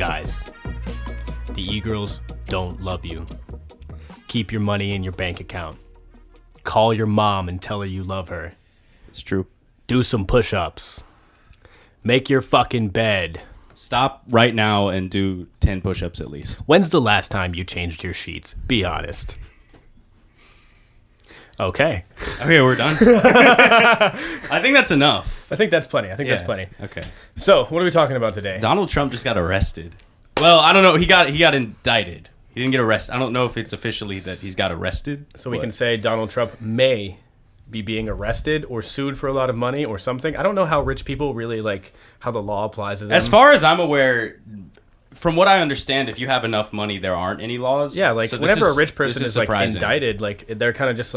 Guys, the e-girls don't love you. Keep your money in your bank account. Call your mom and tell her you love her. It's true. Do some push-ups. Make your fucking bed. Stop right now and do 10 push-ups at least. When's the last time you changed your sheets? Be honest. Okay, we're done. I think that's enough. I think that's plenty. That's plenty. Okay. So, what are we talking about today? Donald Trump just got arrested. Well, I don't know. He got indicted. He didn't get arrested. I don't know if it's officially that he's got arrested. So we can say Donald Trump may be being arrested or sued for a lot of money or something. I don't know how rich people really how the law applies to them. As far as I'm aware, from what I understand, if you have enough money, there aren't any laws. Yeah, so whenever a rich person is surprising. Indicted, they're kind of just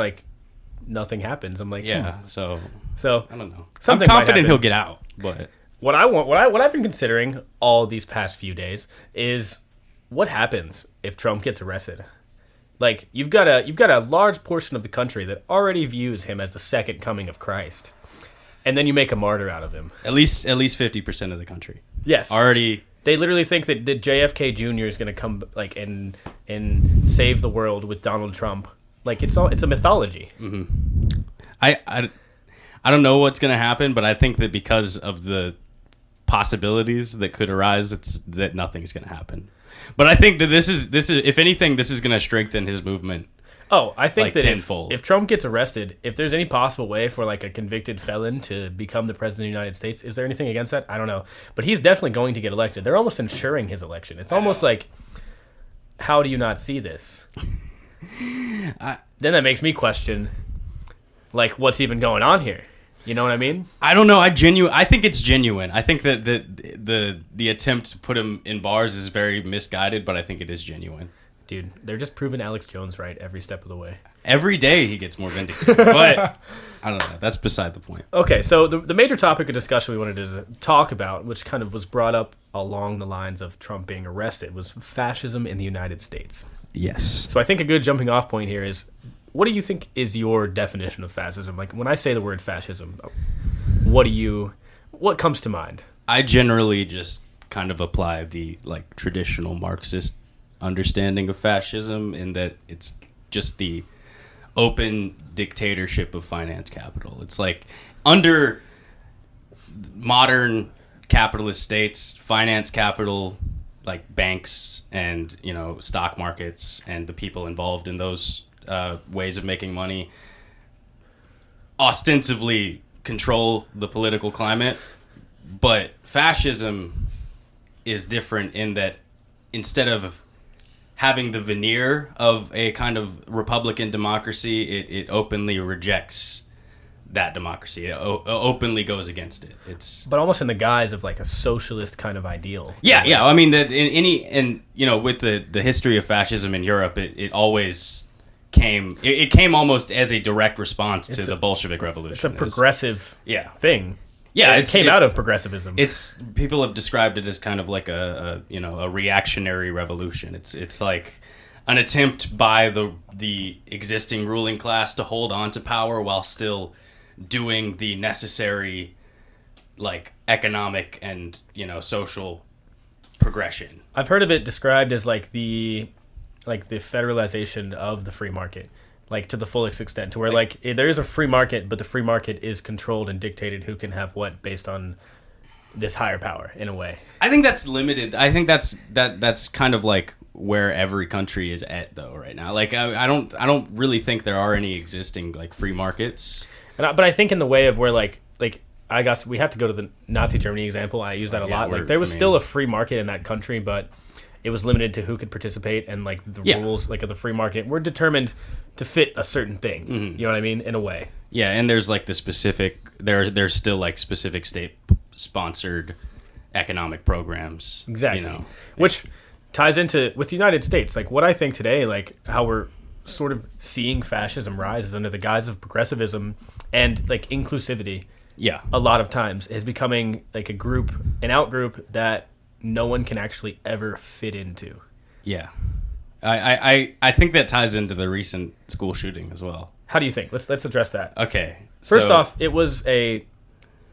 nothing happens. I'm like, yeah. So I don't know. Something I'm confident he'll get out, but what I've been considering all these past few days is what happens if Trump gets arrested. You've got a large portion of the country that already views him as the second coming of Christ, and then you make a martyr out of him. At least 50% of the country. Yes. Already. They literally think that JFK Jr. is going to come and save the world with Donald Trump. It's a mythology. Mm-hmm. I don't know what's going to happen, but I think that because of the possibilities that could arise, that nothing's going to happen. But I think that this is if anything, this is going to strengthen his movement. Oh, I think that tenfold. If Trump gets arrested, if there's any possible way for a convicted felon to become the president of the United States, is there anything against that? I don't know. But he's definitely going to get elected. They're almost ensuring his election. It's almost how do you not see this? Then that makes me question, what's even going on here? You know what I mean? I don't know. I think it's genuine. I think that the attempt to put him in bars is very misguided, but I think it is genuine. Dude, they're just proving Alex Jones right every step of the way. Every day he gets more vindicated, but I don't know. That's beside the point. Okay, so the major topic of discussion we wanted to talk about, which kind of was brought up along the lines of Trump being arrested, was fascism in the United States. Yes. So I think a good jumping off point here is, what do you think is your definition of fascism? When I say the word fascism, what comes to mind? I generally just kind of apply the traditional Marxist understanding of fascism, in that it's just the open dictatorship of finance capital. It's under modern capitalist states, finance capital, banks and stock markets and the people involved in those ways of making money ostensibly control the political climate. But fascism is different in that instead of having the veneer of a kind of republican democracy, it openly rejects that democracy. It openly goes against it. But almost in the guise of a socialist kind of ideal. Yeah. I mean that with the history of fascism in Europe, it always came. It came almost as a direct response to the Bolshevik Revolution. It's a progressive thing. Yeah, it came out of progressivism. People have described it as kind of a reactionary revolution. It's like an attempt by the existing ruling class to hold on to power while still doing the necessary economic and social progression. I've heard of it described as the federalization of the free market. To the fullest extent, to where there is a free market, but the free market is controlled and dictated who can have what based on this higher power, in a way. I think that's limited. I think that's kind of where every country is at though right now. I don't really think there are any existing free markets. But I think in the way of where I guess we have to go to the Nazi Germany example. I use that a lot. There was still a free market in that country, but it was limited to who could participate, and the rules of the free market were determined to fit a certain thing. Mm-hmm. You know what I mean? In a way. Yeah, and there's the specific. There's still specific state sponsored economic programs. Exactly. Which ties into with the United States. What I think today, how we're sort of seeing fascism rise is under the guise of progressivism and inclusivity. Yeah. A lot of times is becoming a group, an out group that no one can actually ever fit into. Yeah. I think that ties into the recent school shooting as well. How do you think? Let's address that. Okay. First off, it was let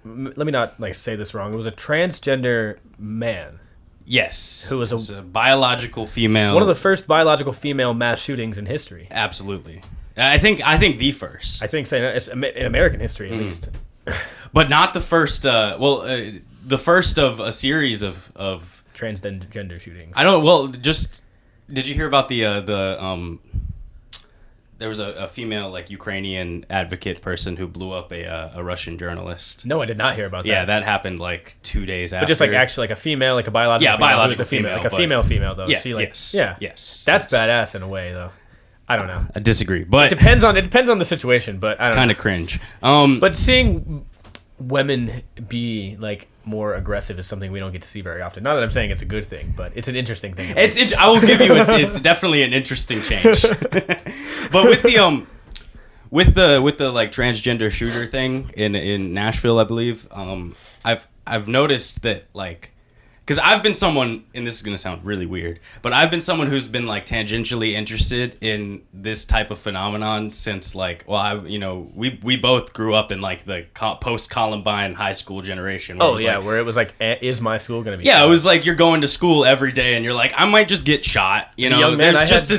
me not say this wrong. It was a transgender man Yes. Who was a biological female. One of the first biological female mass shootings in history. Absolutely. I think the first. I think in American history at least. But not the first. The first of a series of transgender shootings. I don't. Well, just did you hear about the there was a female like Ukrainian advocate person who blew up a Russian journalist. No, I did not hear about that. Yeah, that happened like 2 days after. But just like actually like a female, like a biological female. Biological female. Like a female though. Yeah, she like, yes. Yeah. Yes. That's badass in a way though. I don't know. I disagree, but it depends on the situation, but I don't know. It's kind of cringe. But seeing women be like more aggressive is something we don't get to see very often. Not that I'm saying it's a good thing, but it's an interesting thing. I will give you it's definitely an interesting change. But with the like transgender shooter thing in Nashville, I believe, I've noticed that like, because I've been someone, and this is going to sound really weird, but I've been someone who's been like tangentially interested in this type of phenomenon since like, we both grew up in like the post-Columbine high school generation. Where it was like, is my school going to be? Yeah, it was like you're going to school every day and you're like, I might just get shot. You know, young man,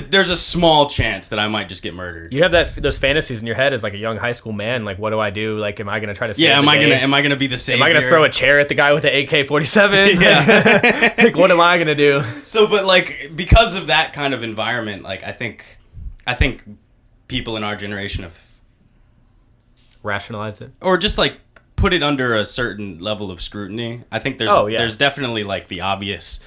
there's a small chance that I might just get murdered. You have those fantasies in your head as like a young high school man. Like, what do I do? Like, am I going to try to save am I gonna be the savior? Am I going to throw a chair at the guy with the AK-47? Yeah. Like, what am I gonna do? So, but like, because of that kind of environment, like, I think people in our generation have rationalized it, or just like put it under a certain level of scrutiny. I think there's definitely like the obvious,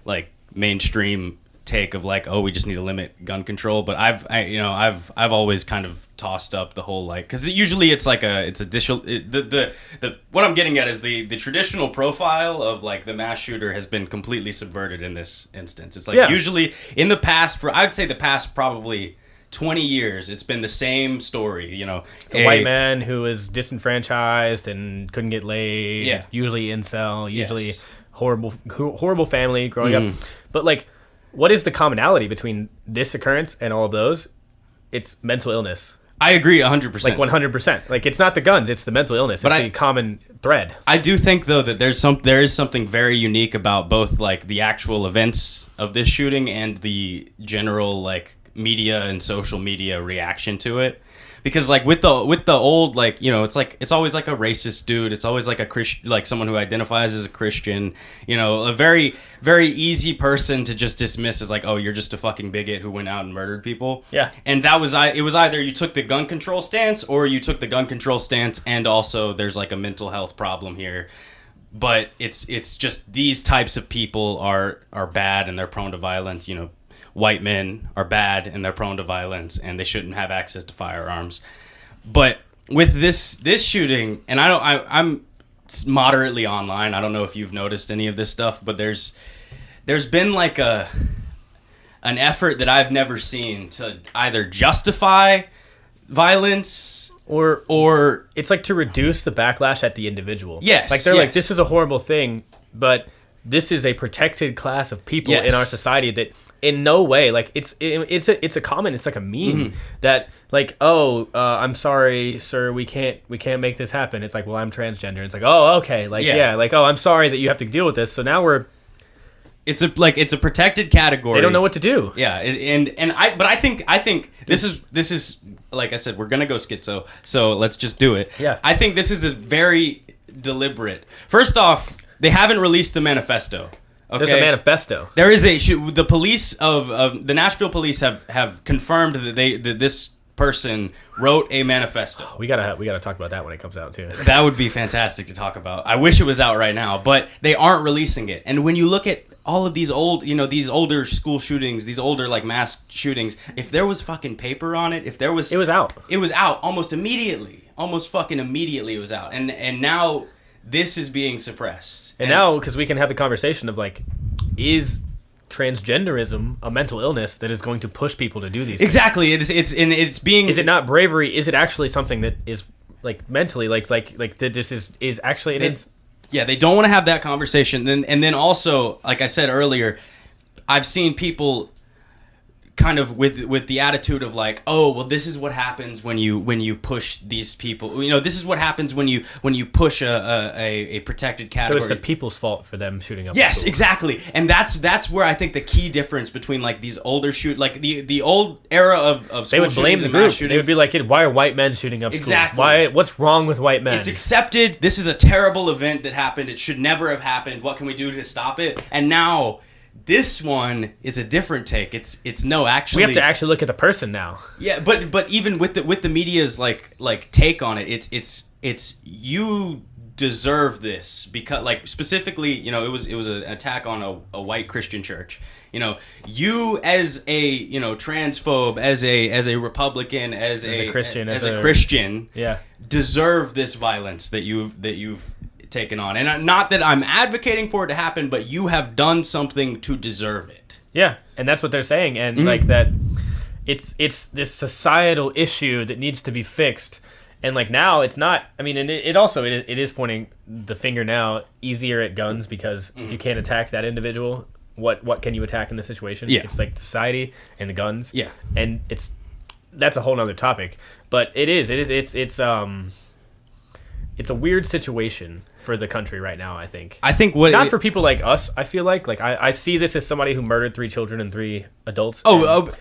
like mainstream take of like, oh, we just need to limit gun control. But I've always kind of tossed up the whole like, because usually it's like the what I'm getting at is the traditional profile of like the mass shooter has been completely subverted in this instance. It's like usually in the past, I'd say the past probably 20 years, it's been the same story. You know, it's a white man who is disenfranchised and couldn't get laid. Yeah. Usually incel. Usually horrible family growing up. But like, what is the commonality between this occurrence and all of those? It's mental illness. I agree 100%. Like 100%. Like, it's not the guns, it's the mental illness. It's the common thread. I do think though that there is something very unique about both like the actual events of this shooting and the general like media and social media reaction to it. Because like with the old, like, you know, it's always like a racist dude. It's always like a Christian, like someone who identifies as a Christian. You know, a very, very easy person to just dismiss as like, oh, you're just a fucking bigot who went out and murdered people. Yeah. And it was either you took the gun control stance or you took the gun control stance, and also there's like a mental health problem here. But it's just these types of people are bad and they're prone to violence. You know, white men are bad and they're prone to violence and they shouldn't have access to firearms. But with this shooting, and I'm moderately online. I don't know if you've noticed any of this stuff, but there's been like an effort that I've never seen to either justify violence or it's like to reduce the backlash at the individual. Yes. Like they're like, this is a horrible thing, but this is a protected class of people in our society that in no way, like it's a comment, it's like a meme that like, I'm sorry, sir, we can't make this happen. It's like, well, I'm transgender. It's like, oh, okay, like like, oh, I'm sorry that you have to deal with this. So now it's a protected category. They don't know what to do. Yeah, I think this is like I said, we're gonna go schizo, so let's just do it. Yeah, I think this is a very deliberate. First off, they haven't released the manifesto. Okay? There's a manifesto. There is the police of the Nashville police have confirmed that this person wrote a manifesto. We gotta talk about that when it comes out too. That would be fantastic to talk about. I wish it was out right now, but they aren't releasing it. And when you look at all of these these older school shootings, these older like mass shootings, if there was fucking paper on it, it was out. It was out almost immediately. Almost fucking immediately it was out. And now this is being suppressed. And now, because we can have the conversation of like, is transgenderism a mental illness that is going to push people to do these exactly things? It's being. Is it not bravery? Is it actually something that is like mentally like that just is actually they don't want to have that conversation. And then also, like I said earlier, I've seen people kind of with the attitude of like, oh well, this is what happens when you push these people. You know, this is what happens when you push a protected category. So it's the people's fault for them shooting up. Yes, exactly, and that's where I think the key difference between like these older the old era of school they would blame the group. They would be like, why are white men shooting up schools? Why? What's wrong with white men? It's accepted. This is a terrible event that happened. It should never have happened. What can we do to stop it? And now. This one is a different take. It's no, actually, we have to actually look at the person now. Yeah, but even with the media's like take on it, it's you deserve this because like specifically, you know, it was an attack on a white Christian church. You know, you as a transphobe, as a Republican, as a Christian, yeah, deserve this violence that you've taken on. And not that I'm advocating for it to happen, but you have done something to deserve it. Yeah, and that's what they're saying. And like that, it's this societal issue that needs to be fixed. And like now, it's not. I mean, and it also is pointing the finger now easier at guns because if you can't attack that individual, what can you attack in this situation? Yeah, it's like society and the guns. Yeah, and that's a whole nother topic. But it's a weird situation for the country right now, I think. Not for people like us, I feel like I see this as somebody who murdered 3 children and 3 adults.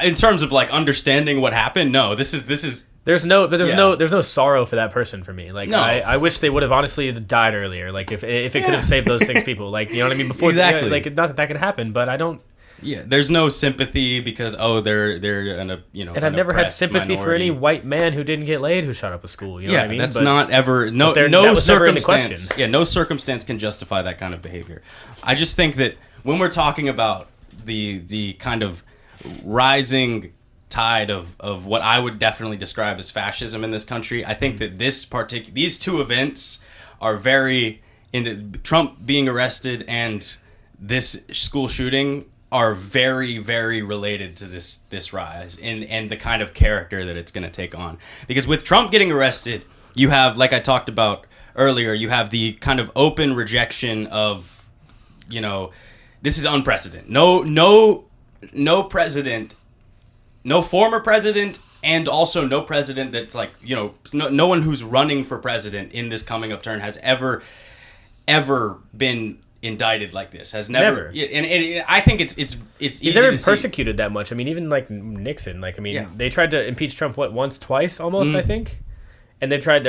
In terms of like understanding what happened, no, this is there's no sorrow for that person for me. Like, no. I wish they would have honestly died earlier. Like if it could have saved those 6 people, like, you know what I mean? Before, exactly. Like, not that could happen, but I don't. Yeah, there's no sympathy because they're an and I've never had sympathy for any white man who didn't get laid who shot up a school. You know what I mean? That's not ever no circumstance. Yeah, no circumstance can justify that kind of behavior. I just think that when we're talking about the kind of rising tide of what I would definitely describe as fascism in this country, I think that these 2 events are very into Trump being arrested and this school shooting are very, very related to this rise and the kind of character that it's going to take on. Because with Trump getting arrested, you have, like I talked about earlier, you have the kind of open rejection of, you know, this is unprecedented. No president, no former president, and also no president that's like, you know, no one who's running for president in this coming up turn has ever been indicted like this. Has never. And I think it's easy he's never been to persecuted that much. I mean, even like Nixon, like, I mean, they tried to impeach Trump twice almost, I think. And they're trying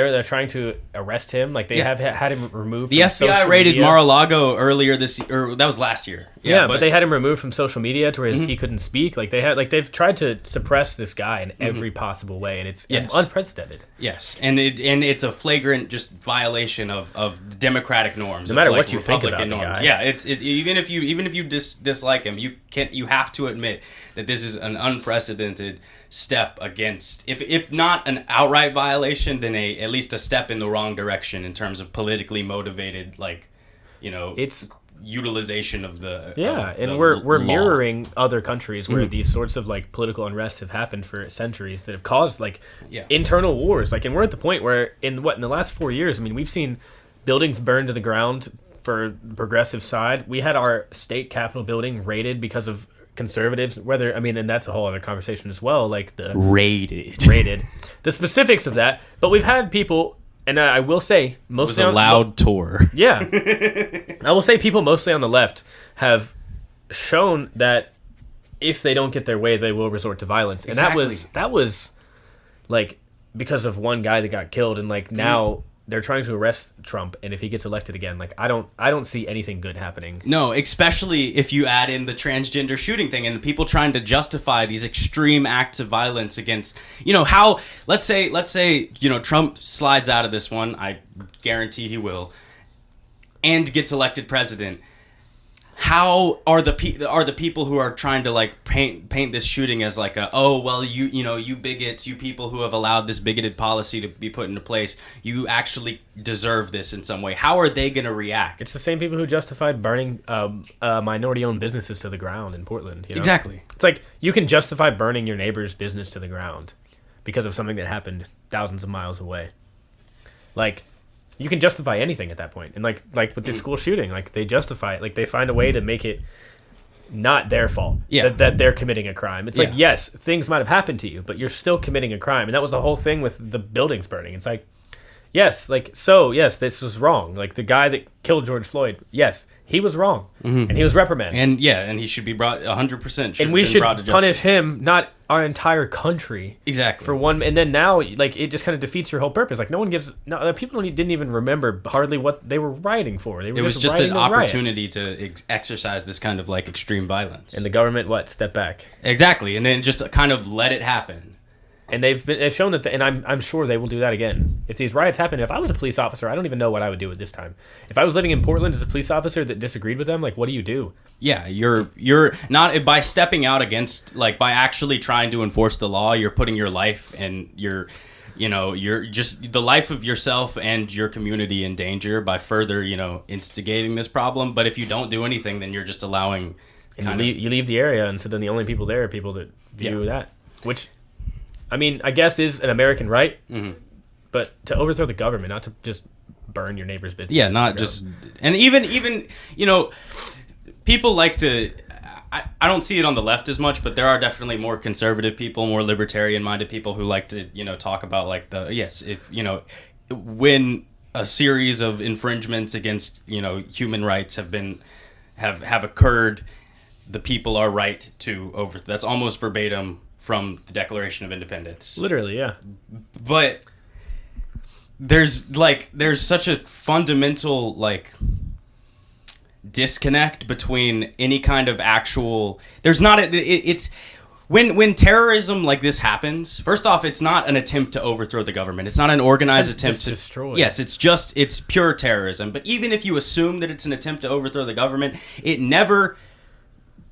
to arrest him. Like, they have had him removed. The FBI raided Mar-a-Lago earlier this year, or that was last year. Yeah, but they had him removed from social media to where he couldn't speak. Like, they've tried to suppress this guy in every possible way, and it's unprecedented. Yes, and it's a flagrant just violation of democratic norms. No matter like what you think about norms. the guy. Yeah, even if you dislike him, you have to admit that this is an unprecedented step against, if not an outright violation, then at least a step in the wrong direction in terms of politically motivated, like, you know, it's utilization of the we're mirroring other countries where these sorts of like political unrest have happened for centuries that have caused like internal wars. Like, and we're at the point where in the last 4 years, I mean, we've seen buildings burned to the ground for the progressive side. We had our state capitol building raided because of conservatives, and that's a whole other conversation as well, like the raided the specifics of that. But we've had people, and I will say mostly it was a loud tour. Yeah. I will say people mostly on the left have shown that if they don't get their way, they will resort to violence. Exactly. And that was like because of one guy that got killed, and like now they're trying to arrest Trump, and if he gets elected again, like I don't see anything good happening. No, especially if you add in the transgender shooting thing and the people trying to justify these extreme acts of violence against, you know, how let's say, you know, Trump slides out of this one, I guarantee he will, and gets elected president. How are the people who are trying to like paint this shooting as like you bigots, you people who have allowed this bigoted policy to be put into place, you actually deserve this in some way? How are they going to react? It's the same people who justified burning minority-owned businesses to the ground in Portland. You know? Exactly. It's like you can justify burning your neighbor's business to the ground because of something that happened thousands of miles away. Like, you can justify anything at that point. And like with this school shooting, like they justify it. Like they find a way to make it not their fault that they're committing a crime. It's like, yes, things might have happened to you, but you're still committing a crime. And that was the whole thing with the buildings burning. It's like, yes, this was wrong. Like the guy that killed George Floyd, yes, he was wrong, and he was reprimanded. And he should be brought 100%. And we should punish him, not our entire country. Exactly. For one, and then now, like, it just kind of defeats your whole purpose. Like, people didn't even remember hardly what they were rioting for. It was just an opportunity to exercise this kind of like extreme violence. And the government, step back. Exactly, and then just kind of let it happen. And they've shown that, and I'm sure they will do that again. If these riots happen, if I was a police officer, I don't even know what I would do at this time. If I was living in Portland as a police officer that disagreed with them, like, what do you do? Yeah, you're not, by stepping out against, like, by actually trying to enforce the law, you're putting your life and you're just the life of yourself and your community in danger by further, instigating this problem. But if you don't do anything, then you're just allowing. And you leave the area, and so then the only people there are people that view that, which, I mean, I guess is an American right, but to overthrow the government, not to just burn your neighbor's business. Yeah, not just, and even people like to. I don't see it on the left as much, but there are definitely more conservative people, more libertarian-minded people who like to, talk about like when a series of infringements against, human rights have occurred, the people are right to overthrow. That's almost verbatim from the Declaration of Independence. Literally, yeah. But there's such a fundamental disconnect between any kind of actual. There's not it's when terrorism like this happens. First off, it's not an attempt to overthrow the government. It's not an organized attempt to destroy. Yes, it's pure terrorism. But even if you assume that it's an attempt to overthrow the government, it never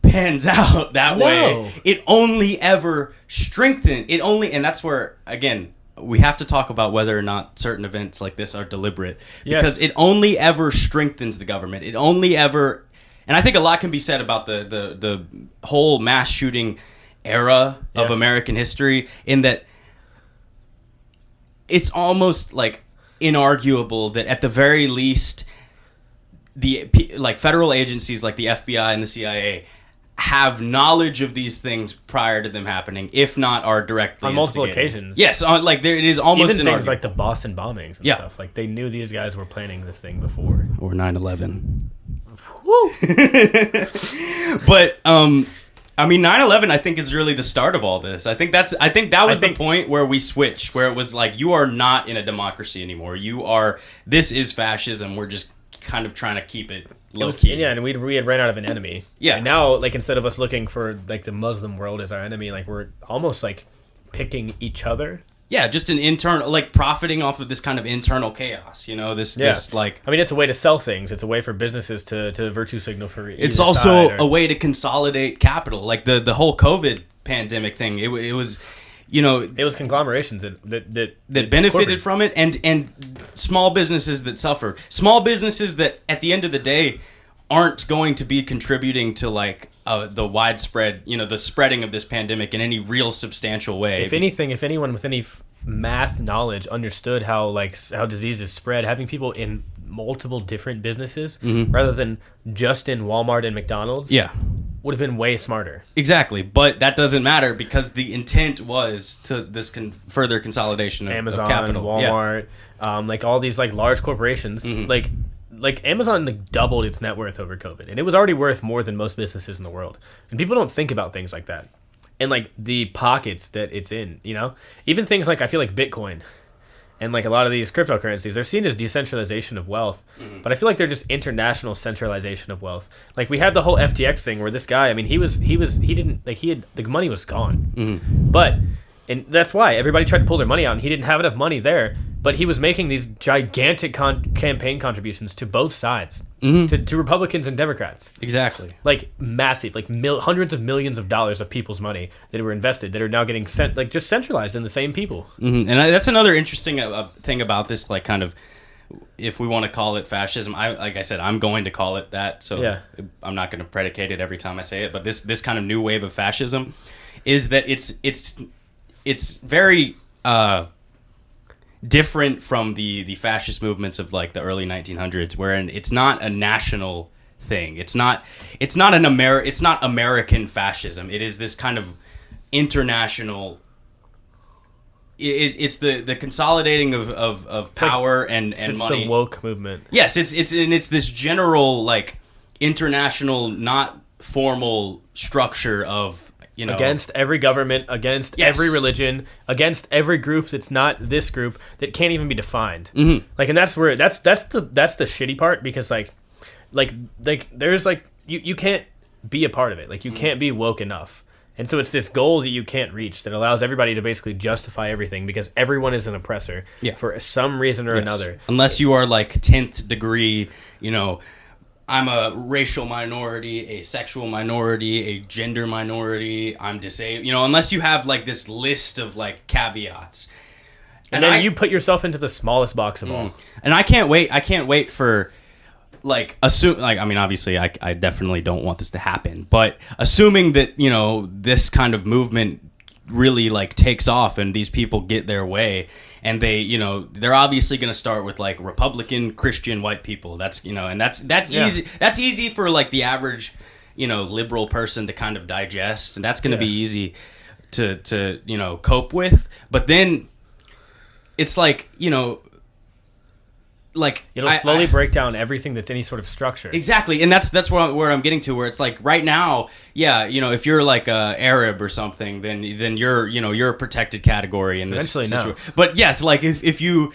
pans out that way. It only ever strengthens. And that's where, again, we have to talk about whether or not certain events like this are deliberate, because it only ever strengthens the government. It only ever, and I think a lot can be said about the whole mass shooting era of American history, in that it's almost like inarguable that at the very least the federal agencies like the FBI and the CIA have knowledge of these things prior to them happening, if not are directly on multiple occasions. Yes, it is almost even things like the Boston bombings and stuff. Like, they knew these guys were planning this thing before. Or 9/11. Woo! But 9/11 I think is really the start of all this. I think that was the point where we switched, where it was like, you are not in a democracy anymore. This is fascism. We're just kind of trying to keep it low key. Yeah, and we had ran out of an enemy. Yeah. And now, instead of us looking for the Muslim world as our enemy, we're almost picking each other. Yeah, just an internal, profiting off of this kind of internal chaos. This it's a way to sell things. It's a way for businesses to virtue signal for either It's also a way to consolidate capital. The whole COVID pandemic thing. It was. It was conglomerations that benefited from it, and small businesses that suffered. Small businesses that, at the end of the day, aren't going to be contributing to the widespread, the spreading of this pandemic in any real substantial way. If anyone with any math knowledge understood how diseases spread, having people in multiple different businesses rather than just in Walmart and McDonald's, would have been way smarter. Exactly, but that doesn't matter, because the intent was to this further consolidation of Amazon, of capital. Walmart, all these large corporations, Amazon doubled its net worth over COVID, and it was already worth more than most businesses in the world. And people don't think about things like that, and the pockets that it's in. Even things I feel like Bitcoin. And a lot of these cryptocurrencies, they're seen as decentralization of wealth, but I feel like they're just international centralization of wealth. We had the whole FTX thing where this guy, the money was gone, but and that's why everybody tried to pull their money out, and he didn't have enough money there. But he was making these gigantic campaign contributions to both sides, to Republicans and Democrats. Exactly. Massive, hundreds of millions of dollars of people's money that were invested that are now getting sent, just centralized in the same people. And that's another interesting thing about this, kind of, if we want to call it fascism. I'm going to call it that. So I'm not going to predicate it every time I say it. But this kind of new wave of fascism is that it's very different from the fascist movements of the early 1900s, wherein it's not a national thing. It's not American fascism. It is this kind of international. It's the consolidating of power and money. It's the woke movement. Yes, it's this general like international, not formal structure of, you know, against every government, against every religion, against every group that's not this group that can't even be defined. Mm-hmm. Like, and that's where that's the shitty part, because like there's like you can't be a part of it. Like, you can't be woke enough. And so it's this goal that you can't reach that allows everybody to basically justify everything, because everyone is an oppressor for some reason or another. Unless you are like 10th degree, you know, I'm a racial minority, a sexual minority, a gender minority, I'm disabled, you know, unless you have like this list of like caveats. And then you put yourself into the smallest box of all. And I can't wait for, like, I mean, obviously I definitely don't want this to happen, but assuming that, you know, this kind of movement really like takes off and these people get their way, and they, you know, they're obviously going to start with like Republican Christian white people. That's, you know, and that's easy. That's easy for like the average, you know, liberal person to kind of digest, and that's going to be easy to, you know, cope with. But then it's like, you know, like it'll slowly break down everything that's any sort of structure. Exactly, and that's where I'm getting to, where it's like right now, you know, if you're like a Arab or something, then you're, you know, you're a protected category in this situation. No. But yes, like if you,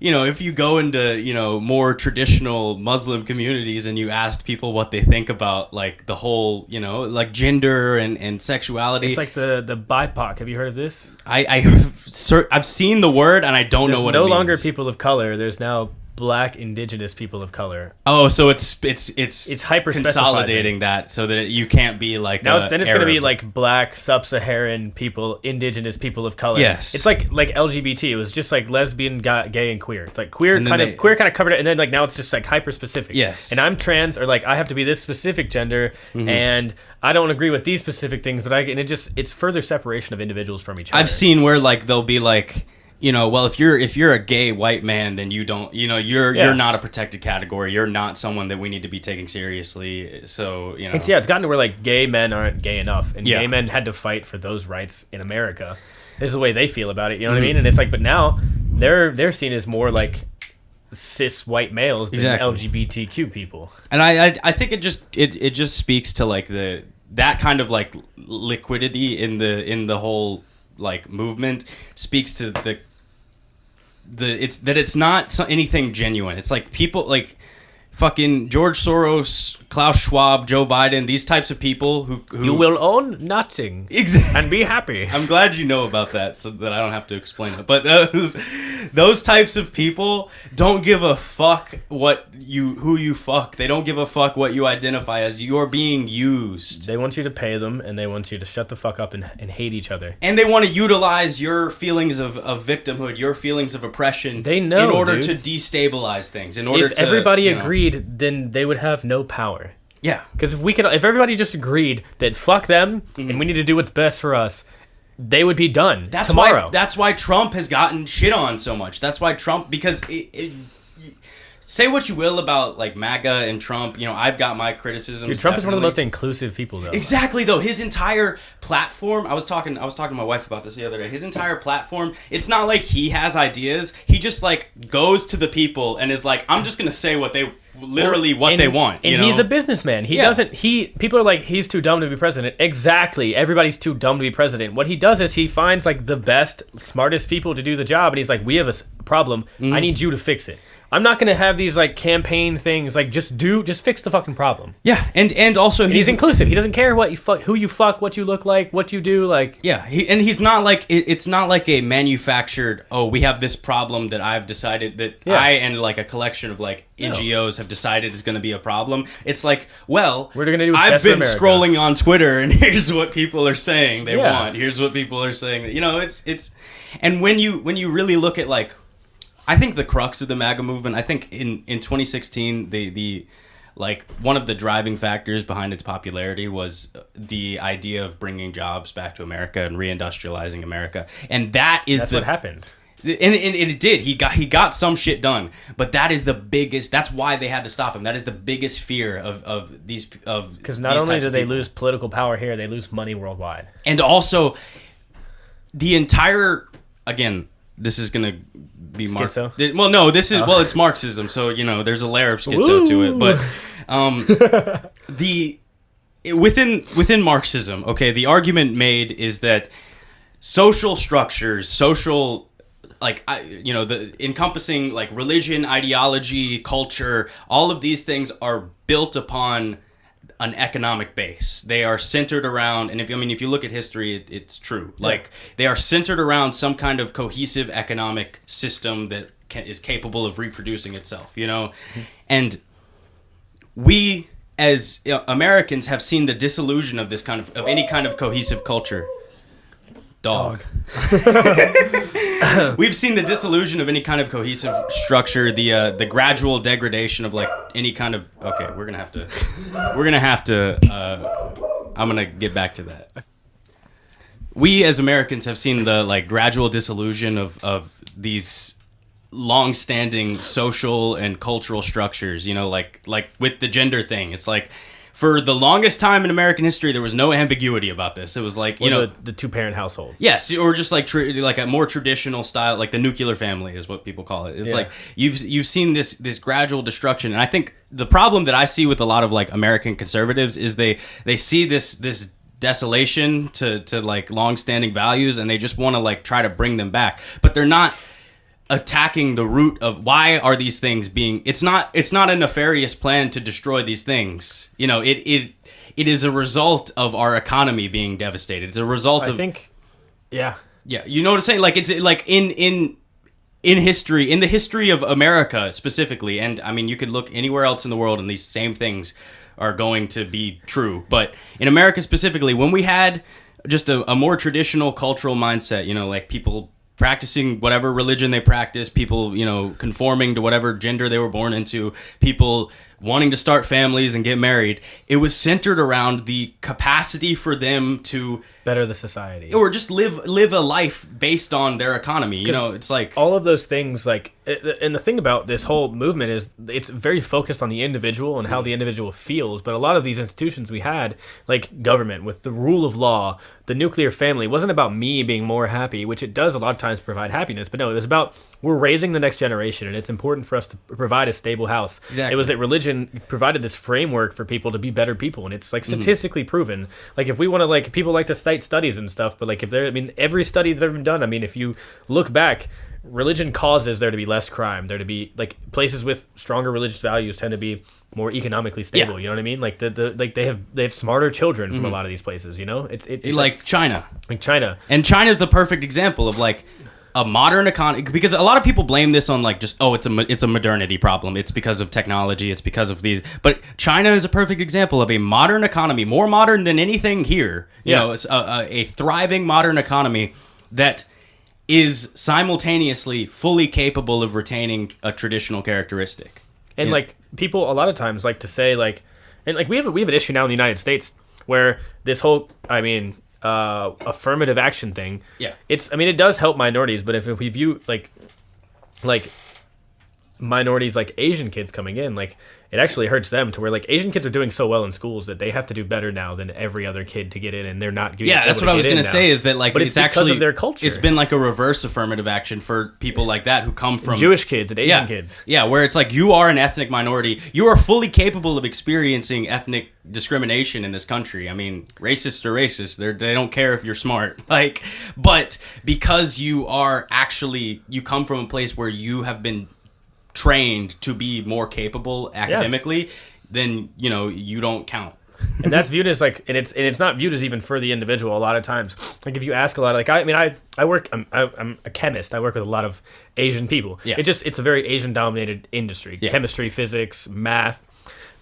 you know, if you go into, you know, more traditional Muslim communities and you ask people what they think about like the whole, you know, like gender and sexuality, it's like the BIPOC. Have you heard of this? I've seen the word and I don't know what it means. No longer people of color. There's now Black indigenous people of color. Oh, so it's hyper consolidating that so that you can't be like now. Then it's going to be like Black, sub-Saharan people, indigenous people of color. Yes, it's like LGBT. It was just like lesbian, gay, and queer. It's like queer kind of covered it, and then like now it's just like hyper specific. Yes, and I'm trans, or like I have to be this specific gender, and I don't agree with these specific things, but it's further separation of individuals from each other. I've seen where like they'll be like, you know, well, if you're a gay white man, then you don't, you know, you're not a protected category. You're not someone that we need to be taking seriously. So, you know, it's gotten to where like gay men aren't gay enough, and gay men had to fight for those rights in America. This is the way they feel about it. You know what I mean? And it's like, but now they're seen as more like cis white males than LGBTQ people. And I think it just speaks to like that kind of like liquidity in the whole like movement, speaks to it's not anything genuine. It's like people like fucking George Soros, Klaus Schwab, Joe Biden, these types of people who you will own nothing and be happy. I'm glad you know about that so that I don't have to explain it. But those types of people don't give a fuck who you fuck. They don't give a fuck what you identify as. You're being used. They want you to pay them, and they want you to shut the fuck up and hate each other. And they want to utilize your feelings of victimhood, your feelings of oppression, they know, in order to destabilize things. If everybody agreed, then they would have no power. Yeah, because if everybody just agreed that fuck them and we need to do what's best for us, they would be done tomorrow. That's why Trump has gotten shit on so much. That's why Trump, because say what you will about like MAGA and Trump, you know, I've got my criticisms. Dude, Trump is one of the most inclusive people, though. Exactly, though. His entire platform, I was talking to my wife about this the other day. His entire platform, it's not like he has ideas. He just like goes to the people and is like, I'm just gonna say what they want. And he's a businessman. People are like, he's too dumb to be president. Exactly. Everybody's too dumb to be president. What he does is he finds like the best, smartest people to do the job, and he's like, we have a problem. I need you to fix it. I'm not gonna have these like campaign things. Like, just fix the fucking problem. Yeah, and also he's inclusive. He doesn't care what you fuck, who you fuck, what you look like, what you do. Like, yeah, he's not like it's not like a manufactured. Oh, we have this problem that I've decided that I and like a collection of like NGOs have decided is going to be a problem. It's like, well, we're gonna do. I've been scrolling on Twitter, and here's what people are saying they want. Here's what people are saying. You know, it's, and when you really look at like, I think the crux of the MAGA movement, I think in 2016, the like one of the driving factors behind its popularity was the idea of bringing jobs back to America and reindustrializing America. And that's what happened. it did. He got some shit done, but that is the biggest. That's why they had to stop him. That is the biggest fear of these because not only do they lose political power here, they lose money worldwide, and also the entire again. This is gonna be schizo. Well, no, this is it's Marxism, so you know there's a layer of schizo to it, but within Marxism, okay, the argument made is that social structures, encompassing like religion, ideology, culture, all of these things are built upon an economic base. They are centered around, and if you look at history, it's true. Yeah. Like they are centered around some kind of cohesive economic system that is capable of reproducing itself. You know, and we as Americans have seen the disillusion of this kind of any kind of cohesive culture. Dog. We've seen the disillusion of any kind of cohesive structure, the gradual degradation of like any kind of. Okay, we're gonna have to. I'm gonna get back to that. We as Americans have seen the like gradual dissolution of these long-standing social and cultural structures. You know, like with the gender thing, it's like. For the longest time in American history, there was no ambiguity about this. It was like, the two-parent household. Yes, or just like like a more traditional style, like the nuclear family is what people call it. It's like you've seen this gradual destruction, and I think the problem that I see with a lot of like American conservatives is they see this desolation to like long-standing values, and they just want to like try to bring them back, but they're not attacking the root of why are these things being. It's not a nefarious plan to destroy these things. You know, it is a result of our economy being devastated. It's a result of. I think, yeah, you know what I'm saying? Like it's like in history, in the history of America specifically, and I mean you could look anywhere else in the world, and these same things are going to be true. But in America specifically, when we had just a more traditional cultural mindset, you know, like people practicing whatever religion they practice, people, you know, conforming to whatever gender they were born into, people wanting to start families and get married, it was centered around the capacity for them to better the society or just live a life based on their economy. You know, it's like all of those things. Like, and the thing about this whole movement is it's very focused on the individual and how the individual feels. But a lot of these institutions we had, like government with the rule of law, the nuclear family, wasn't about me being more happy, which it does a lot of times provide happiness. But no, it was about we're raising the next generation, and it's important for us to provide a stable house. Exactly. It was that religion provided this framework for people to be better people, and it's like statistically proven. Like if we want to, like people like to cite studies and stuff, but like if there, I mean, every study that's ever been done, I mean, if you look back, religion causes there to be less crime, there to be like places with stronger religious values tend to be more economically stable. You know what I mean? Like like they have smarter children from a lot of these places. You know, it's like China, and China's the perfect example of like a modern economy, because a lot of people blame this on like just it's a modernity problem. It's because of technology. It's because of these. But China is a perfect example of a modern economy, more modern than anything here. You know, it's a thriving modern economy that is simultaneously fully capable of retaining a traditional characteristic. And like people a lot of times like to say like, and like we have an issue now in the United States where this whole, I mean, affirmative action thing. Yeah. It does help minorities, but if we view like minorities like Asian kids coming in, like it actually hurts them to where like Asian kids are doing so well in schools that they have to do better now than every other kid to get in, and they're not. That's what I was going to say is that like but it's actually because of their culture. It's been like a reverse affirmative action for people like that who come from Jewish kids and Asian kids. Yeah, where it's like you are an ethnic minority, you are fully capable of experiencing ethnic discrimination in this country. I mean, racists are racist. They don't care if you're smart. Like, but because you come from a place where you have been trained to be more capable academically, then you know you don't count. And that's viewed as like, and it's not viewed as even for the individual a lot of times. Like if you ask a lot of, like I work, I'm a chemist. I work with a lot of Asian people. Yeah. It's a very Asian dominated industry. Yeah. Chemistry, physics, math.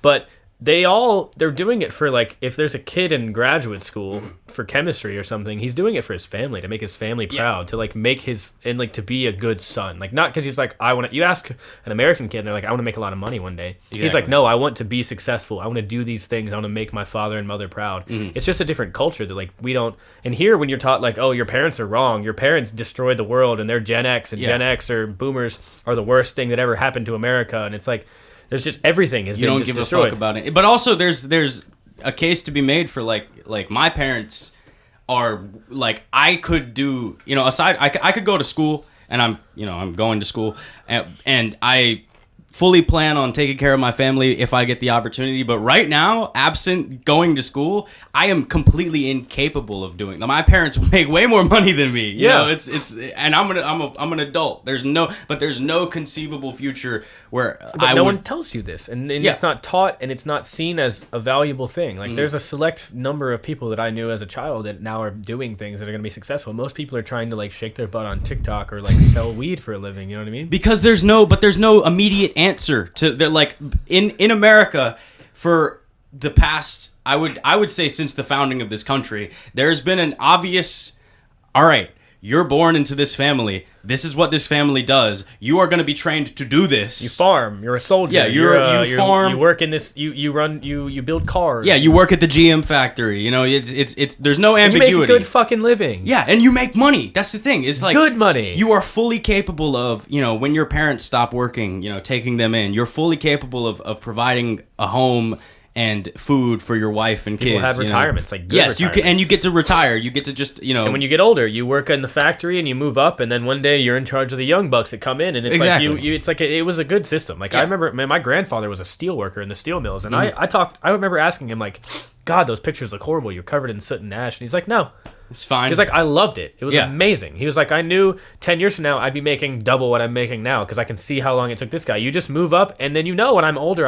But they're doing it for like, if there's a kid in graduate school for chemistry or something, he's doing it for his family, to make his family proud, to like make his, and like to be a good son, like not because he's like, I want to, you ask an American kid and they're like, I want to make a lot of money one day. Exactly. He's like, no, I want to be successful, I want to do these things, I want to make my father and mother proud. It's just a different culture that like we don't. And here, when you're taught like, oh, your parents are wrong, your parents destroyed the world and they're Gen X, and Gen X or boomers are the worst thing that ever happened to America, and it's like, there's just everything has been destroyed. You don't give a fuck about it. But also there's a case to be made for like my parents are like, I could do, aside, I could go to school, and I'm going to school, and I fully plan on taking care of my family if I get the opportunity. But right now, absent going to school, I am completely incapable of doing that. My parents make way more money than me. You know, it's and I'm an adult. There's no conceivable future where no one tells you this, and it's not taught, and it's not seen as a valuable thing. Like there's a select number of people that I knew as a child that now are doing things that are going to be successful. Most people are trying to like shake their butt on TikTok or like sell weed for a living. You know what I mean? Because there's no immediate answer to that. Like in America, for the past, I would say since the founding of this country, there's been an obvious, all right, you're born into this family, this is what this family does, you are going to be trained to do this. You farm, you're a soldier. Yeah, you farm, you work in this, you build cars. Yeah, you work at the GM factory. It's there's no ambiguity. You make a good fucking living. Yeah, and you make money. That's the thing. It's like good money. You are fully capable of, when your parents stop working, taking them in, you're fully capable of providing a home and food for your wife and kids. People have retirements, like good yes, you can, and you get to retire. You get to just, And when you get older, you work in the factory and you move up, and then one day you're in charge of the young bucks that come in, and it's exactly. like it's like it was a good system. Like I remember, man, my grandfather was a steel worker in the steel mills, and I remember asking him like, God, those pictures look horrible. You're covered in soot and ash, and he's like, no. It's fine. He was like, I loved it. It was amazing. He was like, I knew 10 years from now I'd be making double what I'm making now because I can see how long it took this guy. You just move up, and then when I'm older,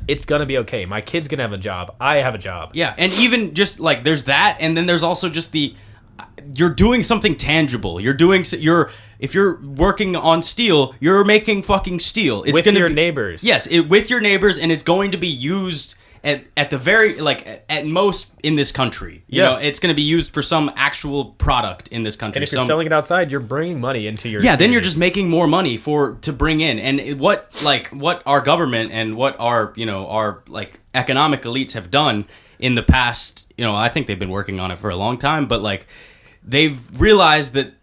it's gonna be okay. My kid's gonna have a job. I have a job. Yeah, and even just like there's that, and then there's also just you're doing something tangible. If you're working on steel, you're making fucking steel. It's with your neighbors. Yes, with your neighbors, and it's going to be used at the very, like, at most in this country. You know, it's going to be used for some actual product in this country. And if you're selling it outside, you're bringing money into your community. Then you're just making more money to bring in. And what our government and what our like economic elites have done in the past, I think they've been working on it for a long time, but like they've realized that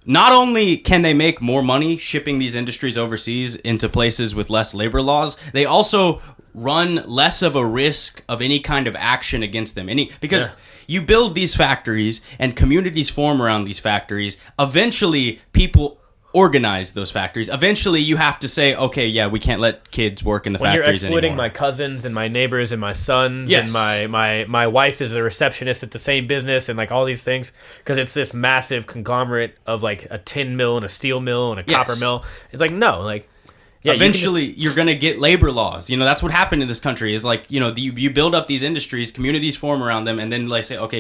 not only can they make more money shipping these industries overseas into places with less labor laws, they also run less of a risk of any kind of action against them. Because you build these factories and communities form around these factories. Eventually, people organize those factories. Eventually, you have to say, okay, yeah, we can't let kids work in the factories anymore. You're exploiting my cousins and my neighbors and my sons, and my wife is a receptionist at the same business, and like all these things, because it's this massive conglomerate of like a tin mill and a steel mill and a copper mill. It's like, no, like... Yeah, eventually, you're going to get labor laws. That's what happened in this country is like, you build up these industries, communities form around them, and then like say, okay,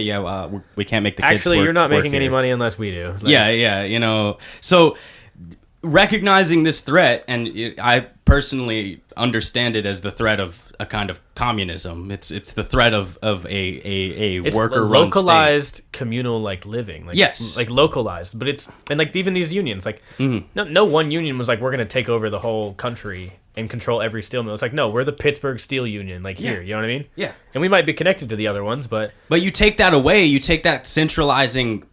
we can't make the kids Actually, work, you're not making here. any money unless we do. Like, So recognizing this threat, and I personally understand it as the threat of a kind of communism. It's the threat of a worker-run localized state. Communal like living. Like, yes, like localized, but it's and like even these unions, like no one union was like, we're gonna take over the whole country and control every steel mill. It's like, no, we're the Pittsburgh Steel Union, like here. You know what I mean? Yeah, and we might be connected to the other ones, but you take that away, you take that centralizing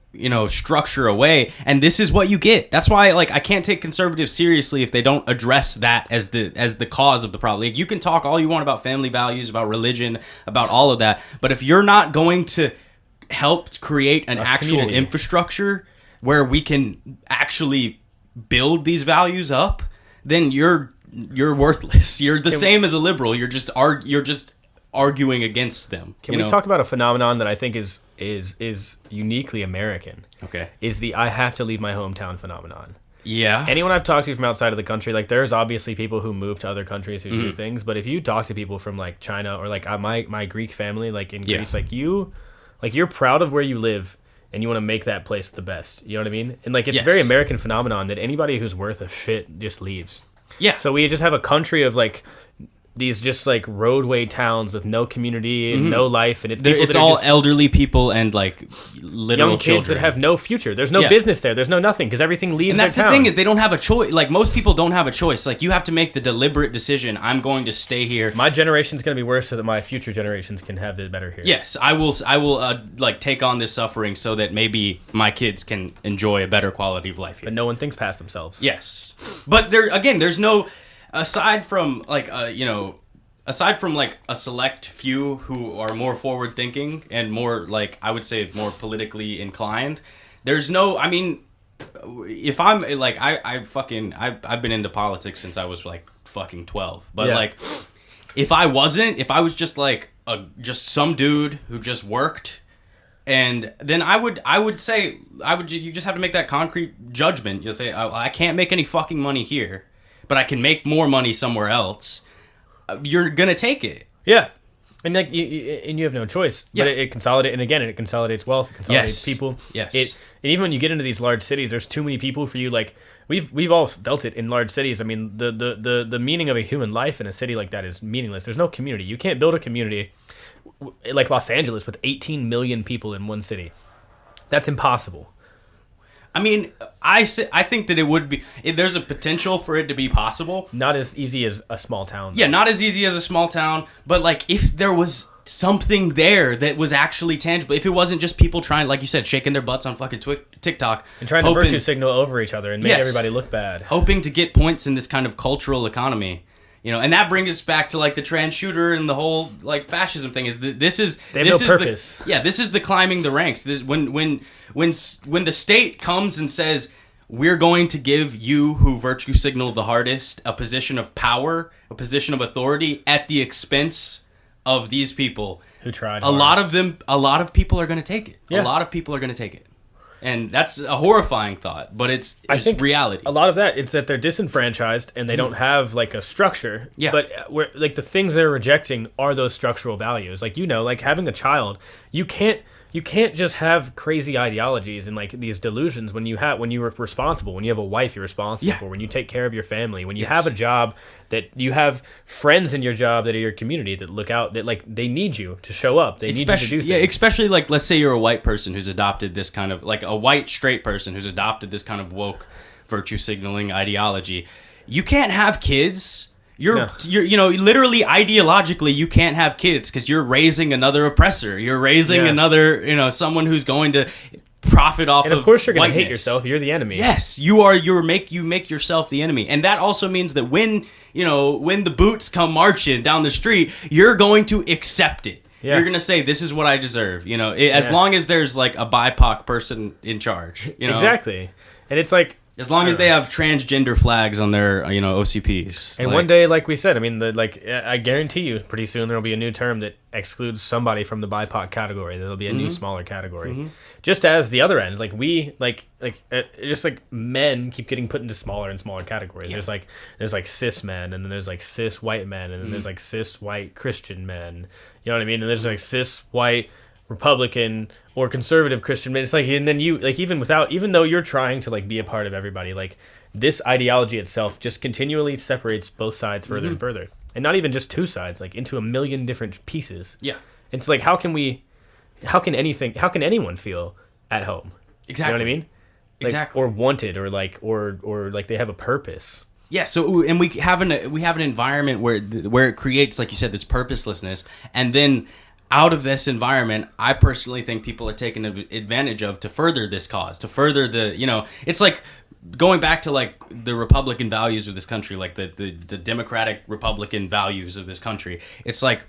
structure away, and this is what you get. That's why like I can't take conservatives seriously if they don't address that as the cause of the problem. Like, you can talk all you want about family values, about religion, about all of that, but if you're not going to help create an actual community infrastructure where we can actually build these values up, then you're worthless. You're the same as a liberal. You're just arguing against them. Can we talk about a phenomenon that I think is uniquely American? Okay. Is the I have to leave my hometown phenomenon. Yeah. Anyone I've talked to from outside of the country, like there's obviously people who move to other countries who do things, but if you talk to people from like China or like my Greek family, like in Greece, like you're proud of where you live and you want to make that place the best. You know what I mean? And like it's a very American phenomenon that anybody who's worth a shit just leaves. Yeah. So we just have a country of like these just like roadway towns with no community and no life, and it's all elderly people and like literal young kids children that have no future. There's no business there. There's no nothing because everything leaves. And that's their the town. thing is they don't have a choice. Like most people don't have a choice. Like you have to make the deliberate decision. I'm going to stay here. My generation's going to be worse so that my future generations can have it better here. Yes, I will like take on this suffering so that maybe my kids can enjoy a better quality of life here. But no one thinks past themselves. Yes, but there's no aside from like a select few who are more forward thinking and more like I would say more politically inclined. There's no. I mean, if I'm like I've been into politics since I was like fucking 12. But like if I was just like just some dude who just worked. And then I would say you just have to make that concrete judgment. You'll say I can't make any fucking money here, but I can make more money somewhere else. You're gonna take it. Yeah, and like you have no choice. Yeah. But it consolidates, and again, it consolidates wealth, it consolidates people. Yes. And even when you get into these large cities, there's too many people for you. Like we've all felt it in large cities. I mean, the meaning of a human life in a city like that is meaningless. There's no community. You can't build a community like Los Angeles with 18 million people in one city. That's impossible. I mean, I think that it would be. There's a potential for it to be possible. Not as easy as a small town. Yeah, not as easy as a small town. But like, if there was something there that was actually tangible, if it wasn't just people trying, like you said, shaking their butts on fucking TikTok and trying to virtue signal over each other and make everybody look bad, hoping to get points in this kind of cultural economy. You know, and that brings us back to like the trans shooter and the whole like fascism thing. Is that this is purpose. This is the climbing the ranks. When the state comes and says we're going to give you who virtue signal the hardest a position of power, a position of authority at the expense of these people who tried. A lot of people are going to take it. Yeah. A lot of people are going to take it. And that's a horrifying thought, but it's reality. A lot of that is that they're disenfranchised and they don't have like a structure. Yeah. But like the things they're rejecting are those structural values. Like like having a child, you can't just have crazy ideologies and like these delusions when you're responsible, when you have a wife you're responsible for, when you take care of your family, when you have a job, that you have friends in your job that are your community that look out, that like they need you to show up, they need you to do things. Yeah, especially like let's say you're a white person who's adopted this kind of like a white straight person who's adopted this kind of woke virtue signaling ideology. You can't have kids. You're literally ideologically you can't have kids because you're raising another oppressor. You're raising another, someone who's going to profit off of And of course you're going to whiteness. hate yourself. You're the enemy. Yes, you make yourself the enemy. And that also means that when the boots come marching down the street, you're going to accept it. Yeah. You're going to say, this is what I deserve, as long as there's like a BIPOC person in charge, Exactly. And it's like, as long as they have transgender flags on their, OCPs. And one day, like we said, I mean, I guarantee you, pretty soon there will be a new term that excludes somebody from the BIPOC category. There'll be a new smaller category. Mm-hmm. Just as the other end, just like men keep getting put into smaller and smaller categories. Yeah. There's like cis men, and then there's like cis white men, and then there's like cis white Christian men. You know what I mean? And there's like cis white Republican or conservative Christian. It's like, and then you like even though you're trying to like be a part of everybody, like this ideology itself just continually separates both sides further and further, and not even just two sides, like into a million different pieces. Yeah, it's like how can anyone feel at home? Exactly. You know what I mean? Like, exactly. Or wanted, or like they have a purpose. Yeah. So and we have an environment where it creates, like you said, this purposelessness, and then out of this environment, I personally think people are taking advantage of to further this cause, to further it's like going back to like the Republican values of this country, like the Democratic Republican values of this country. It's like,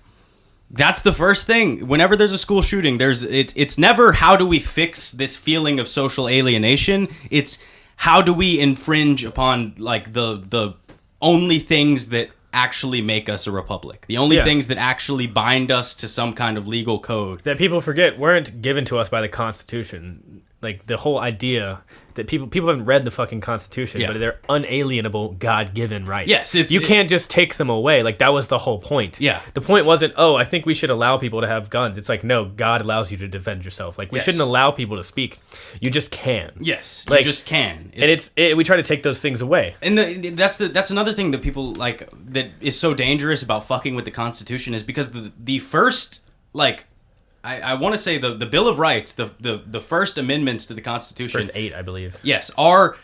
that's the first thing. Whenever there's a school shooting, it's never how do we fix this feeling of social alienation. It's how do we infringe upon like the only things that actually make us a republic, the only things that actually bind us to some kind of legal code that people forget weren't given to us by the Constitution. like the whole idea that people haven't read the fucking Constitution, but they're unalienable, God-given rights. Yes, you can't just take them away. Like, that was the whole point. Yeah. The point wasn't, oh, I think we should allow people to have guns. It's like, no, God allows you to defend yourself. Like, we shouldn't allow people to speak. You just can. Yes, like, you just can. We try to take those things away. And that's another thing that people, like, that is so dangerous about fucking with the Constitution is because the first, like... I want to say the Bill of Rights, the first amendments to the Constitution. First 8, I believe. Yes, are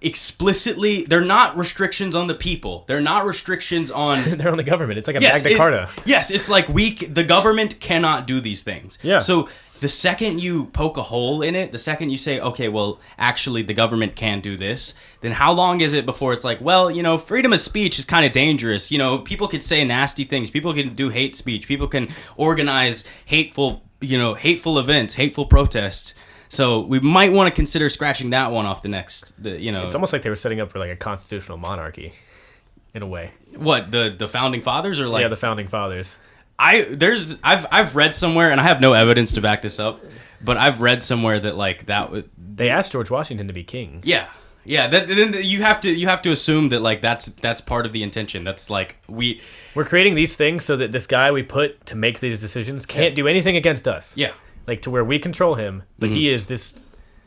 explicitly, they're not restrictions on the people. They're not restrictions on... They're on the government. It's like a Magna Carta. Yes, it's like the government cannot do these things. Yeah. So the second you poke a hole in it, the second you say, okay, well, actually the government can do this, then how long is it before it's like, well, freedom of speech is kind of dangerous. People can say nasty things. People can do hate speech. People can organize hateful events, hateful protests. So we might want to consider scratching that one off the next, It's almost like they were setting up for like a constitutional monarchy, in a way. What, the founding fathers or like? Yeah, the founding fathers. I've read somewhere, and I have no evidence to back this up, but I've read somewhere that like they asked George Washington to be king. Yeah. Then you have to assume that like that's part of the intention. That's like we're creating these things so that this guy we put to make these decisions can't do anything against us. Yeah. Like to where we control him, but he is this.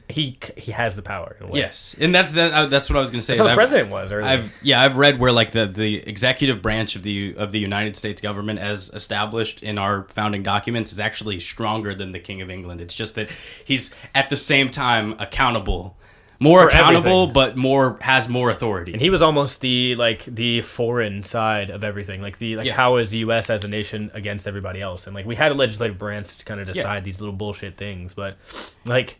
He has the power. In a way. Yes, and that's what I was going to say. That's how the president was. Earlier. I've read where like the executive branch of the United States government, as established in our founding documents, is actually stronger than the King of England. It's just that he's at the same time accountable, more accountable, but has more authority. And he was almost the foreign side of everything. How is the U.S. as a nation against everybody else? And like we had a legislative branch to kind of decide these little bullshit things, but like.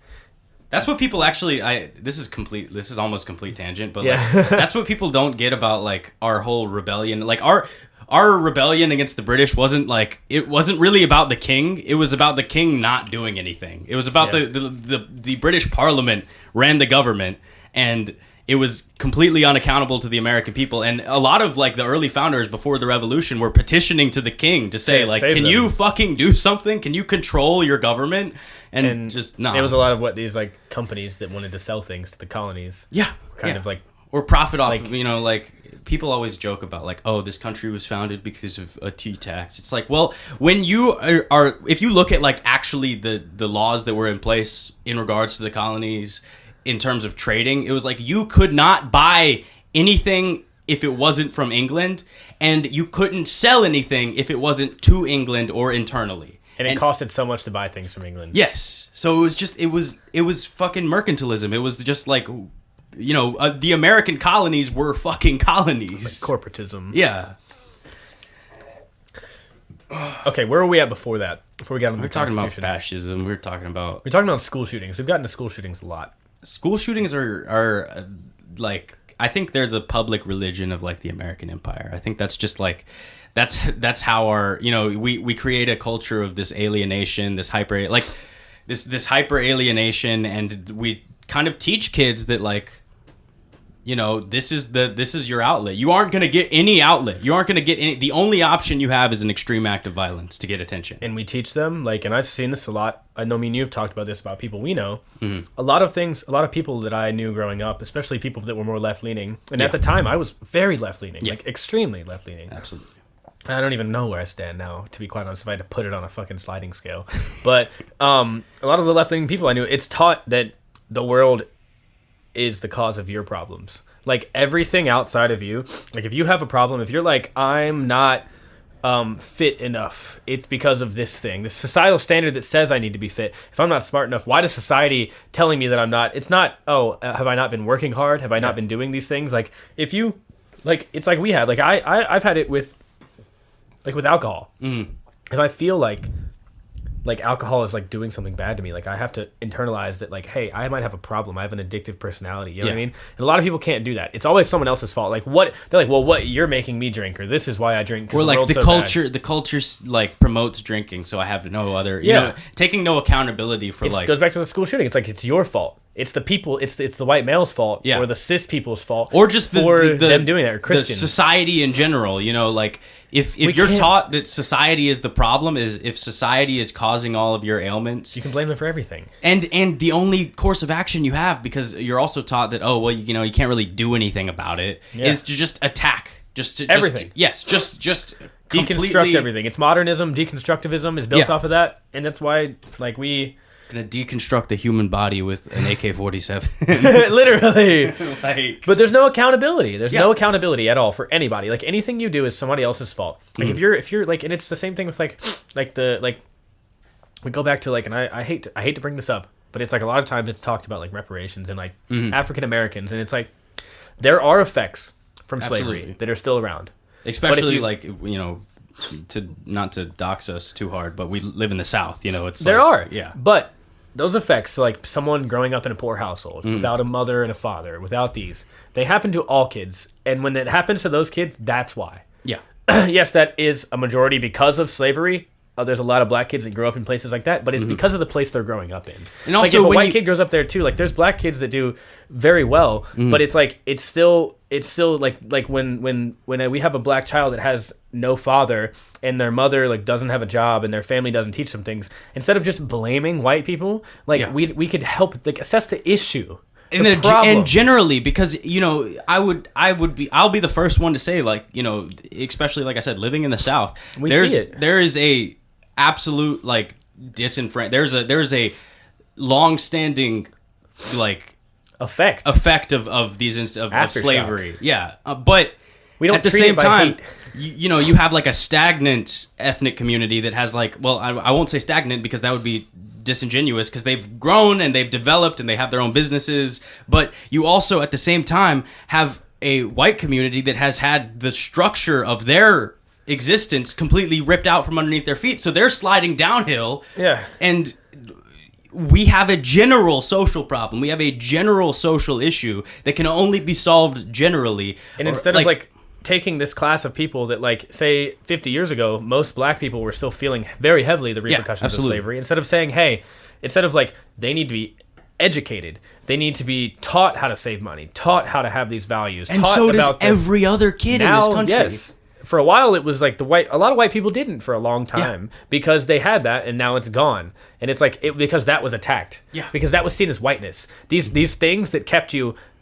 That's what people actually. This is almost complete tangent, but like, that's what people don't get about like our whole rebellion. Like our rebellion against the British wasn't really about the king. It was about the king not doing anything. It was about the British Parliament ran the government, and it was completely unaccountable to the American people. And a lot of like the early founders before the revolution were petitioning to the king to say like, can you fucking do something? Can you control your government? And just not. It was a lot of what these like companies that wanted to sell things to the colonies. Yeah. Kind of like. Or profit off of, like people always joke about like, oh, this country was founded because of a tea tax. It's like, well, when you are if you look at like actually the laws that were in place in regards to the colonies in terms of trading, it was like you could not buy anything if it wasn't from England, and you couldn't sell anything if it wasn't to England or internally. And it costed so much to buy things from England. Yes. So it was fucking mercantilism. It was just like, the American colonies were fucking colonies. Like corporatism. Yeah. Okay, where were we at before that? Before we got into the Constitution? Constitution? We're talking about fascism. We're talking about school shootings. We've gotten to school shootings a lot. School shootings are like, I think they're the public religion of like the American empire. I think that's just like, that's how our, we create a culture of this alienation, this hyper alienation, and we kind of teach kids that like, this is your outlet. You aren't going to get any outlet. You aren't going to get any. The only option you have is an extreme act of violence to get attention. And we teach them, like, and I've seen this a lot. I know me and you have talked about this about people we know. Mm-hmm. A lot of people that I knew growing up, especially people that were more left-leaning. And at the time, I was very left-leaning, like extremely left-leaning. Absolutely. I don't even know where I stand now, to be quite honest, if I had to put it on a fucking sliding scale. But a lot of the left-leaning people I knew, it's taught that the world is the cause of your problems. Like, everything outside of you, like, if you have a problem, if you're like, I'm not fit enough, it's because of this thing, this societal standard that says I need to be fit. If I'm not smart enough, why does society telling me that I'm not? It's not, have I not been working hard? Have I not been doing these things? Like, if you, like, it's like we had, like, I've had it with alcohol. Mm. If I feel like alcohol is like doing something bad to me, like I have to internalize that, like, hey, I might have a problem. I have an addictive personality. You know what I mean? And a lot of people can't do that. It's always someone else's fault. Like, what they're like, well, what, you're making me drink, or this is why I drink. Or like the culture like promotes drinking, so I have no other, taking no accountability for it goes back to the school shooting. It's like, it's your fault. It's the people. It's the white male's fault, or the cis people's fault, or just them doing that, or Christians. The society in general. Like if you're taught that society is the problem, if society is causing all of your ailments, you can blame them for everything. And the only course of action you have, because you're also taught that, oh well, you know, you can't really do anything about it, is to just attack, everything. Just deconstruct everything. It's modernism. Deconstructivism is built off of that, and that's why like we. Gonna deconstruct the human body with an AK-47. Literally. But there's no accountability. There's no accountability at all for anybody. Like anything you do is somebody else's fault. Like if you're like, and it's the same thing with like we go back to like, and I hate to bring this up, but it's like a lot of times it's talked about like reparations and like African Americans, and it's like there are effects from slavery that are still around. Especially like, you know, not to dox us too hard, but we live in the South, you know, it's there like, are. But those effects, like someone growing up in a poor household without a mother and a father, without these, they happen to all kids. And when it happens to those kids, that's why. Yeah. Yes, that is a majority because of slavery. There's a lot of black kids that grow up in places like that, but it's because of the place they're growing up in. And also, like if a white kid grows up there too, like there's black kids that do very well, but it's like it's still like when we have a black child that has no father and their mother like doesn't have a job and their family doesn't teach them things, instead of just blaming white people, like we could help like assess the issue. And generally, because, you know, I'll be the first one to say, like, you know, especially like I said, living in the South, there is a absolute like there's a long-standing like effect of these of slavery. But we don't at the same time, you know, you have like a stagnant ethnic community that has like, well, I won't say stagnant because that would be disingenuous, because they've grown and they've developed and they have their own businesses, but you also at the same time have a white community that has had the structure of their existence completely ripped out from underneath their feet, so they're sliding downhill. And we have a general social problem, we have a general social issue that can only be solved generally. And instead of like taking this class of people that, like, say 50 years ago, most black people were still feeling very heavily the repercussions of slavery. Instead of saying, hey, instead of like, they need to be educated, they need to be taught how to save money, taught how to have these values. And so does every other kid in this country. Yes. For a while, it was like a lot of white people didn't for a long time because they had that, and now it's gone. And it's like, because that was attacked. Because that was seen as whiteness. These things that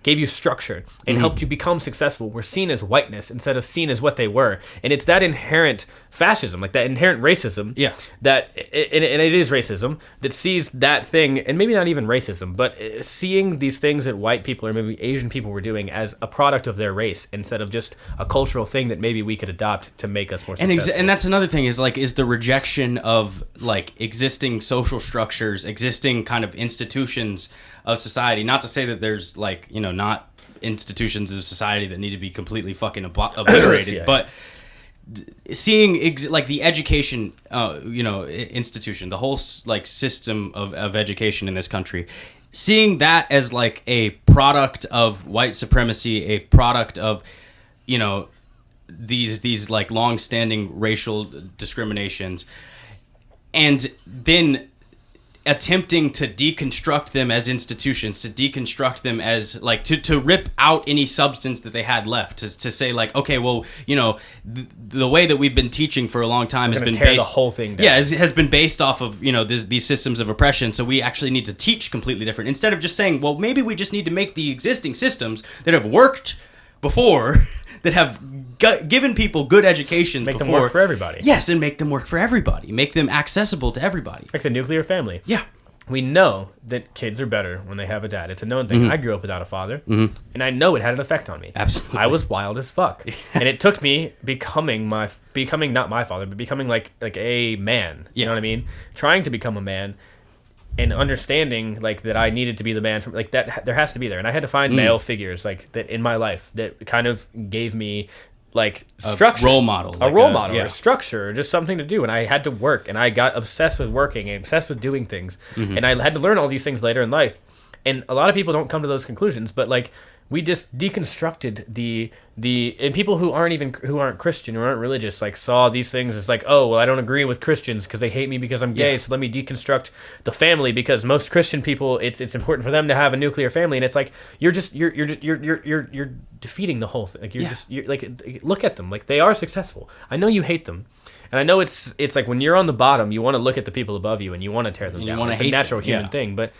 gave you structure and helped you become successful were seen as whiteness instead of seen as what they were. And it's that inherent fascism, like that inherent racism, that and it is racism that sees that thing, and maybe not even racism, but seeing these things that white people or maybe Asian people were doing as a product of their race instead of just a cultural thing that maybe we could adopt to make us more successful. And that's another thing is the rejection of like existing social structures, existing kind of institutions of society. Not to say that there's like, you know, not institutions of society that need to be completely fucking obliterated, but seeing like the education, you know, institution, the whole like system of education in this country, seeing that as like a product of white supremacy, a product of, you know, these like long-standing racial discriminations, and then attempting to deconstruct them as institutions, to deconstruct them as like to rip out any substance that they had left, to say like, okay, well, you know, the way that we've been teaching for a long time has been based, the whole thing down. has been based off of, you know, these systems of oppression, so we actually need to teach completely different, instead of just saying, well, maybe we just need to make the existing systems that have worked before that have given people good educations them work for everybody. Yes, and make them work for everybody. Make them accessible to everybody. Like the nuclear family. Yeah. We know that kids are better when they have a dad. It's a known thing. I grew up without a father, and I know it had an effect on me. Absolutely. I was wild as fuck. And it took me becoming not my father, but becoming like a man. You know what I mean? Trying to become a man. And understanding like that I needed to be the man from like that, there has to be there, and I had to find male figures like that in my life that kind of gave me like structure, a role model, or structure, or just something to do. And I had to work, and I got obsessed with working and obsessed with doing things, and I had to learn all these things later in life. And a lot of people don't come to those conclusions, but like we just deconstructed and people who aren't Christian, who aren't religious, like saw these things as like, oh, well, I don't agree with Christians because they hate me because I'm gay, so let me deconstruct the family because most Christian people, it's important for them to have a nuclear family, and it's like you're defeating the whole thing. Like you're like, look at them, like they are successful. I know you hate them. And I know it's like when you're on the bottom, you want to look at the people above you and you want to tear them down. It's a natural human thing, but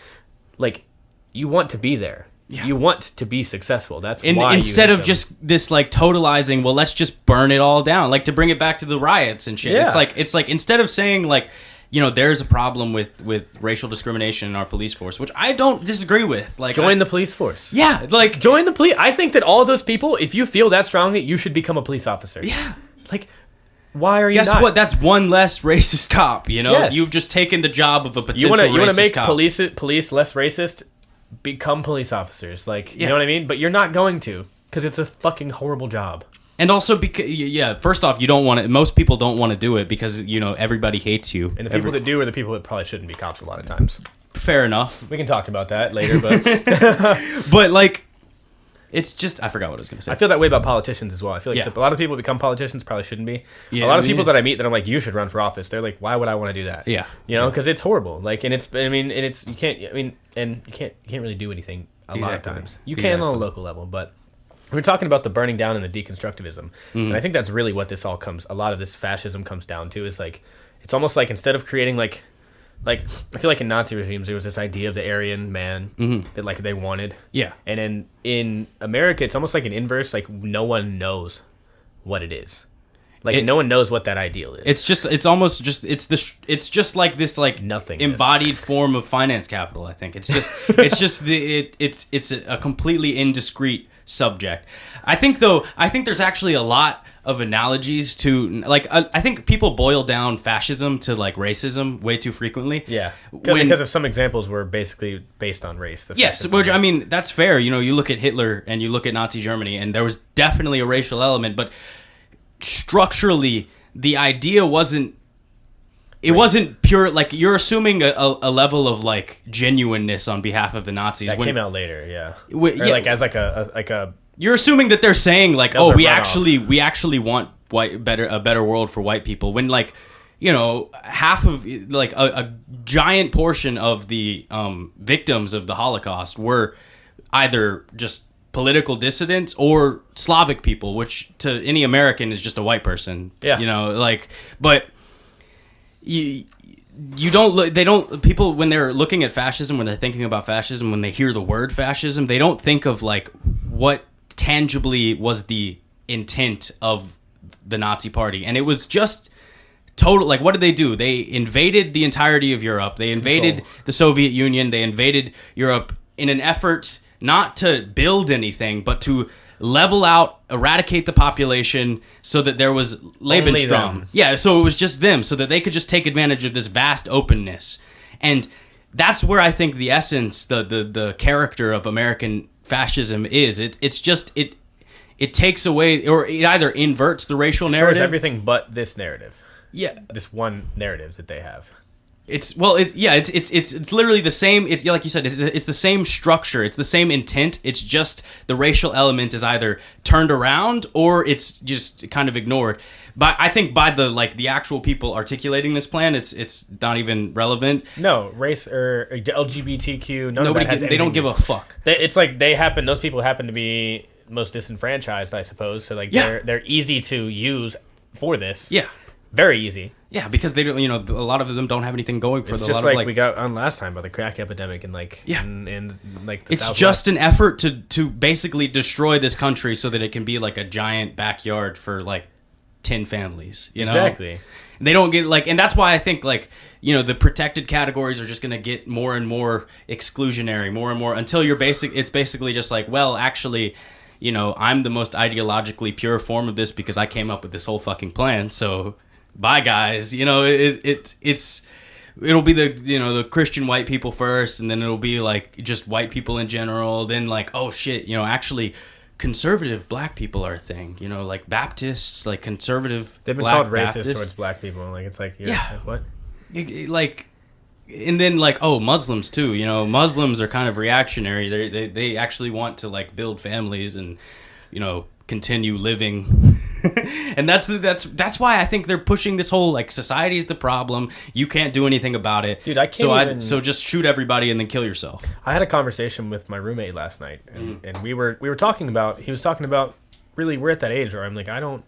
like you want to be there. Yeah. You want to be successful. That's why instead of just this like totalizing, well, let's just burn it all down. Like to bring it back to the riots and shit. Yeah. It's like instead of saying like, you know, there's a problem with racial discrimination in our police force, which I don't disagree with. Like join the police force. Yeah, like join the police. I think that all those people, if you feel that strongly, you should become a police officer. Yeah. Like why are you Guess not? what? That's one less racist cop, you know? Yes. You've just taken the job of a potential racist cop. You want to make police less racist? Become police officers. Like, you know what I mean? But you're not going to, because it's a fucking horrible job. And also, because, first off, you don't want to, most people don't want to do it because, you know, everybody hates you. And the people that do are the people that probably shouldn't be cops a lot of times. Fair enough. We can talk about that later, but... But, like... It's just, I forgot what I was going to say. I feel that way about politicians as well. I feel like a lot of people who become politicians probably shouldn't be. Yeah, a lot of people that I meet that I'm like, you should run for office. They're like, why would I want to do that? Yeah. You know, because it's horrible. Like, and it's, I mean, and it's, you can't really do anything a lot of times. You can on a local level, but we're talking about the burning down and the deconstructivism. And I think that's really what this all comes, a lot of this fascism comes down to is like, it's almost like instead of creating like I feel like in Nazi regimes there was this idea of the Aryan man that like they wanted. Yeah. And then in America it's almost like an inverse, like no one knows what it is. Like no one knows what that ideal is. It's just it's like this like nothing embodied form of finance capital, I think. It's just it's a completely indiscrete subject. I think there's actually a lot of analogies to like I think people boil down fascism to like racism way too frequently. Yeah, because of some examples were basically based on race. Yes, which, I mean that's fair. You know, you look at Hitler and you look at Nazi Germany, and there was definitely a racial element, but structurally the idea wasn't. It wasn't pure. Like you're assuming a level of like genuineness on behalf of the Nazis. That came out later, yeah. Like as like a. You're assuming that they're saying like, oh, we actually want a better world for white people. When like, you know, half of like a giant portion of the victims of the Holocaust were either just political dissidents or Slavic people, which to any American is just a white person. Yeah. You know, like, but you don't look. They don't. People when they're looking at fascism, when they're thinking about fascism, when they hear the word fascism, they don't think of like what tangibly was the intent of the Nazi Party. And it was just total, like what did they do? They invaded the entirety of Europe. They invaded the Soviet Union. They invaded Europe in an effort not to build anything, but to level out, eradicate the population so that there was Lebensraum. Yeah, so it was just them, so that they could just take advantage of this vast openness. And that's where I think the essence, the character of American fascism is. It's just it takes away, or it either inverts the racial narrative. Everything but this narrative. Yeah, this one narrative that they have. It's literally the same. It's like you said. It's the same structure. It's the same intent. It's just the racial element is either turned around or it's just kind of ignored. But I think by the actual people articulating this plan, it's not even relevant. No, race or LGBTQ. They don't give a fuck. It's like those people happen to be most disenfranchised, I suppose. So like they're easy to use for this. Yeah, very easy. Yeah, because they don't. You know, a lot of them don't have anything going for them. It's just like we got on last time about the crack epidemic and like and like the it's Southwest. Just an effort to basically destroy this country so that it can be like a giant backyard for like 10 families. You know, exactly. They don't get like, and that's why I think like, you know, the protected categories are just going to get more and more exclusionary, more and more until it's basically just like, well, actually, you know, I'm the most ideologically pure form of this because I came up with this whole fucking plan. So bye guys, you know, it'll be the Christian white people first, and then it'll be like just white people in general. Then like, oh shit, you know, actually conservative black people are a thing, you know, like Baptists, like conservative. They've been called racist towards black people. Like it's like, what? Like, and then like, oh, Muslims too, you know, Muslims are kind of reactionary. They actually want to like build families and, you know, continue living. And that's why I think they're pushing this whole like society is the problem. You can't do anything about it. Dude, I can't so just shoot everybody and then kill yourself. I had a conversation with my roommate last night, and we were talking about. He was talking about really we're at that age where I'm like I don't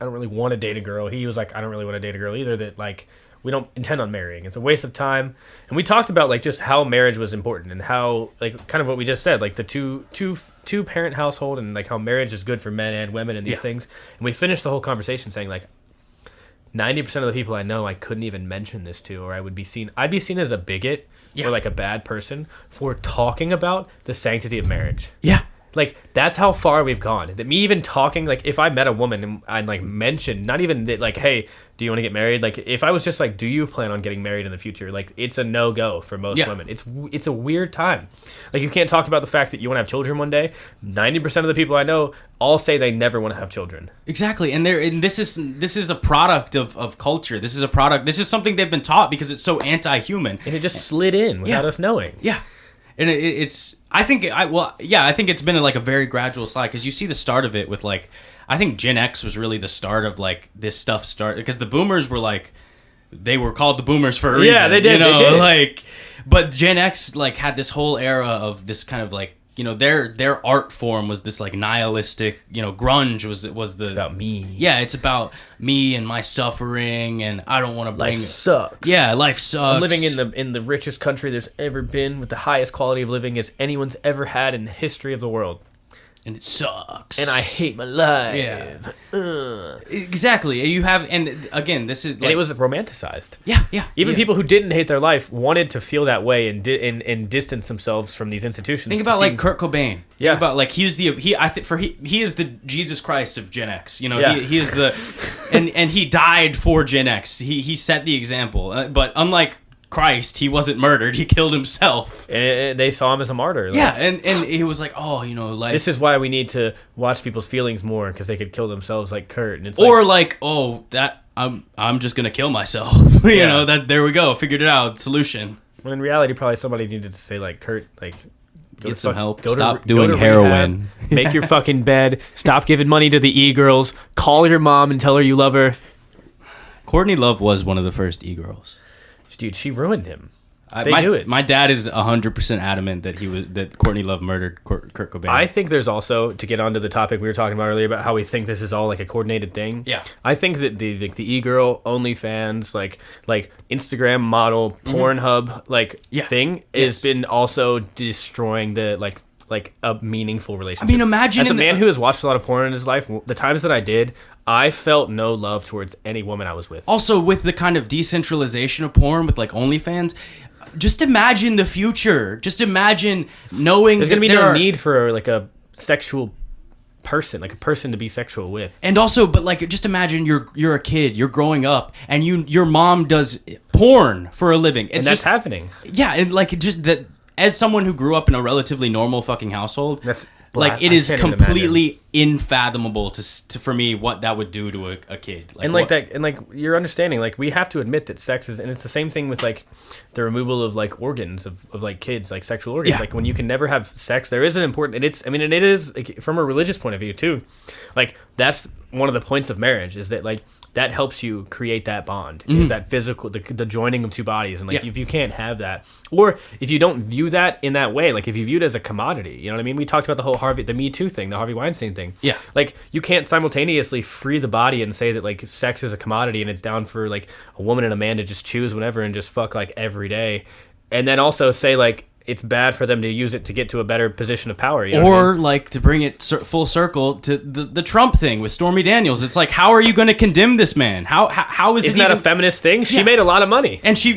really want to date a girl. He was like I don't really want to date a girl either. That like we don't intend on marrying. It's a waste of time. And we talked about like just how marriage was important and how like kind of what we just said, like the two parent household and like how marriage is good for men and women and these things. And we finished the whole conversation saying like 90% of the people I know I couldn't even mention this to, or I'd be seen as a bigot or like a bad person for talking about the sanctity of marriage. Yeah. Like, that's how far we've gone. That me even talking, like, if I met a woman and I'd, like, mention, not even that, like, hey, do you want to get married? Like, if I was just like, do you plan on getting married in the future? Like, it's a no-go for most women. It's a weird time. Like, you can't talk about the fact that you want to have children one day. 90% of the people I know all say they never want to have children. Exactly. And this is a product of culture. This is something they've been taught because it's so anti-human. And it just slid in without us knowing. Yeah. And I think it's been like a very gradual slide because you see the start of it with like, I think Gen X was really the start of like this stuff because the boomers were like, they were called the boomers for a reason. Yeah, they did. You know, they did. like, but Gen X like had this whole era of this kind of like, you know, their art form was this like nihilistic, you know, grunge was the. It's about me. Yeah, it's about me and my suffering, and I don't want to bring. Life sucks. Yeah, life sucks. I'm living in the richest country there's ever been, with the highest quality of living as anyone's ever had in the history of the world. And it sucks. And I hate my life. Yeah. Exactly. You have, and again, this is like, and it was romanticized. Yeah. Even people who didn't hate their life wanted to feel that way and distance themselves from these institutions. Think about like Kurt Cobain. Yeah. Think about like he is the Jesus Christ of Gen X. You know, yeah. he is the, and he died for Gen X. He set the example. But unlike Christ, he wasn't murdered. He killed himself. And they saw him as a martyr. Like, yeah, and he was like, oh, you know, like, this is why we need to watch people's feelings more, because they could kill themselves like Kurt. And it's or like, oh, that I'm just gonna kill myself. You know, that there we go, figured it out, solution. When in reality, probably somebody needed to say like, Kurt, like, get some help. Stop doing heroin. Rehab, make your fucking bed. Stop giving money to the e-girls. Call your mom and tell her you love her. Courtney Love was one of the first e-girls. Dude, she ruined him. They do it. My dad is 100% adamant that Courtney Love murdered Kurt Cobain. I think there's also, to get onto the topic we were talking about earlier about how we think this is all like a coordinated thing. Yeah. I think that the e-girl, OnlyFans, like Instagram model, Pornhub thing has been also destroying the like a meaningful relationship. I mean, imagine as a man who has watched a lot of porn in his life, the times that I did, I felt no love towards any woman I was with. Also, with the kind of decentralization of porn with like OnlyFans, just imagine the future. Just imagine knowing there's going to be no need for like a sexual person, like a person to be sexual with. And also, but like, just imagine you're a kid, you're growing up, and your mom does porn for a living, and that's happening. Yeah, and like just that. As someone who grew up in a relatively normal fucking household, like it is completely unfathomable for me what that would do to a kid. Like, and like that, and like you're understanding, like we have to admit that sex is, and it's the same thing with like the removal of like organs of like kids, like sexual organs. Yeah. Like when you can never have sex, there is an important, and it's, I mean, and it is like, from a religious point of view too. Like that's one of the points of marriage, is that like that helps you create that bond, is that physical, the joining of two bodies. And like, if you can't have that, or if you don't view that in that way, like if you view it as a commodity, you know what I mean? We talked about the whole the Me Too thing, the Harvey Weinstein thing. Yeah. Like you can't simultaneously free the body and say that like sex is a commodity and it's down for like a woman and a man to just choose whenever and just fuck like every day. And then also say like, it's bad for them to use it to get to a better position of power. You know or what I mean? like to bring it full circle to the Trump thing with Stormy Daniels. It's like, how are you going to condemn this man? How is Isn't that a feminist thing? She made a lot of money. And she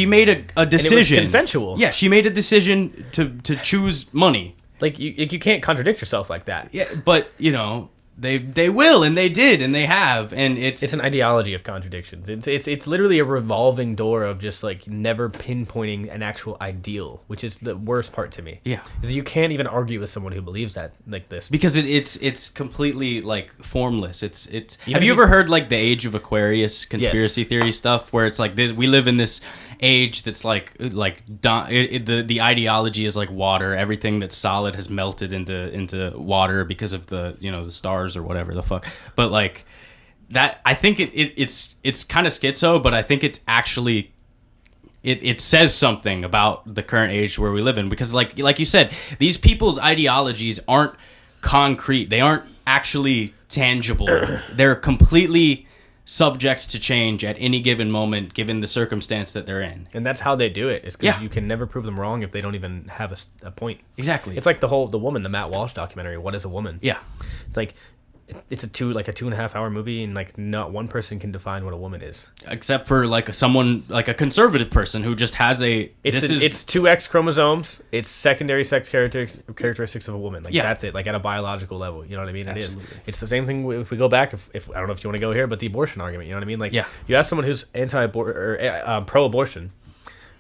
made a decision. And it was consensual. Yeah, she made a decision to choose money. Like you can't contradict yourself like that. Yeah, but you know, They will, and they did, and they have, and it's an ideology of contradictions. It's literally a revolving door of just like never pinpointing an actual ideal, which is the worst part to me. Yeah, because you can't even argue with someone who believes that like this, because it's completely like formless. It's have you ever heard like the Age of Aquarius conspiracy theory stuff, where it's like we live in this age that's the ideology is like water. Everything that's solid has melted into water because of the the stars or whatever the fuck. But like that, I think it's kind of schizo, but I think it's actually it says something about the current age where we live in, because like you said, these people's ideologies aren't concrete. They aren't actually tangible. They're completely subject to change at any given moment, given the circumstance that they're in. And that's how they do it. It's because you can never prove them wrong if they don't even have a point. Exactly. It's like the woman, the Matt Walsh documentary, What is a Woman? Yeah. It's like, it's a 2.5 hour movie, and like not one person can define what a woman is, except for like someone like a conservative person who just has it's two X chromosomes. It's secondary sex characteristics of a woman. Like that's it. Like at a biological level, you know what I mean? Absolutely. It is. It's the same thing if we go back. If I don't know if you want to go here, but the abortion argument. You know what I mean? Like you ask someone who's pro-abortion.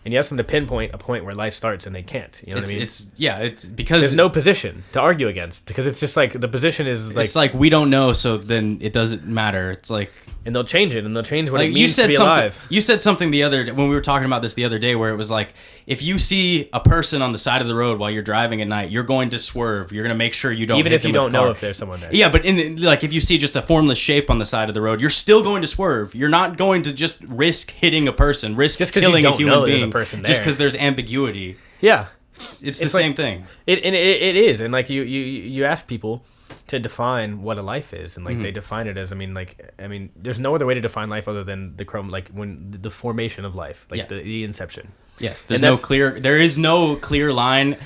And you ask them to pinpoint a point where life starts, and they can't. You know what I mean? It's because there's no position to argue against, because it's just like the position is like, it's like we don't know, so then it doesn't matter. It's like, and they'll change it, and they'll change what like it means to be alive. You said something the other when we were talking about this the other day, where it was like, if you see a person on the side of the road while you're driving at night, you're going to swerve. You're going to make sure you don't even hit if you them with don't a car. know if there's someone there. Yeah, but like if you see just a formless shape on the side of the road, you're still going to swerve. You're not going to just risk hitting a person, risk killing a human being, just because there's ambiguity. Yeah, it's the same thing. It is, and like you ask people to define what a life is, and like they define it as, I mean, there's no other way to define life other than the formation of life, like the inception. Yes, there is no clear line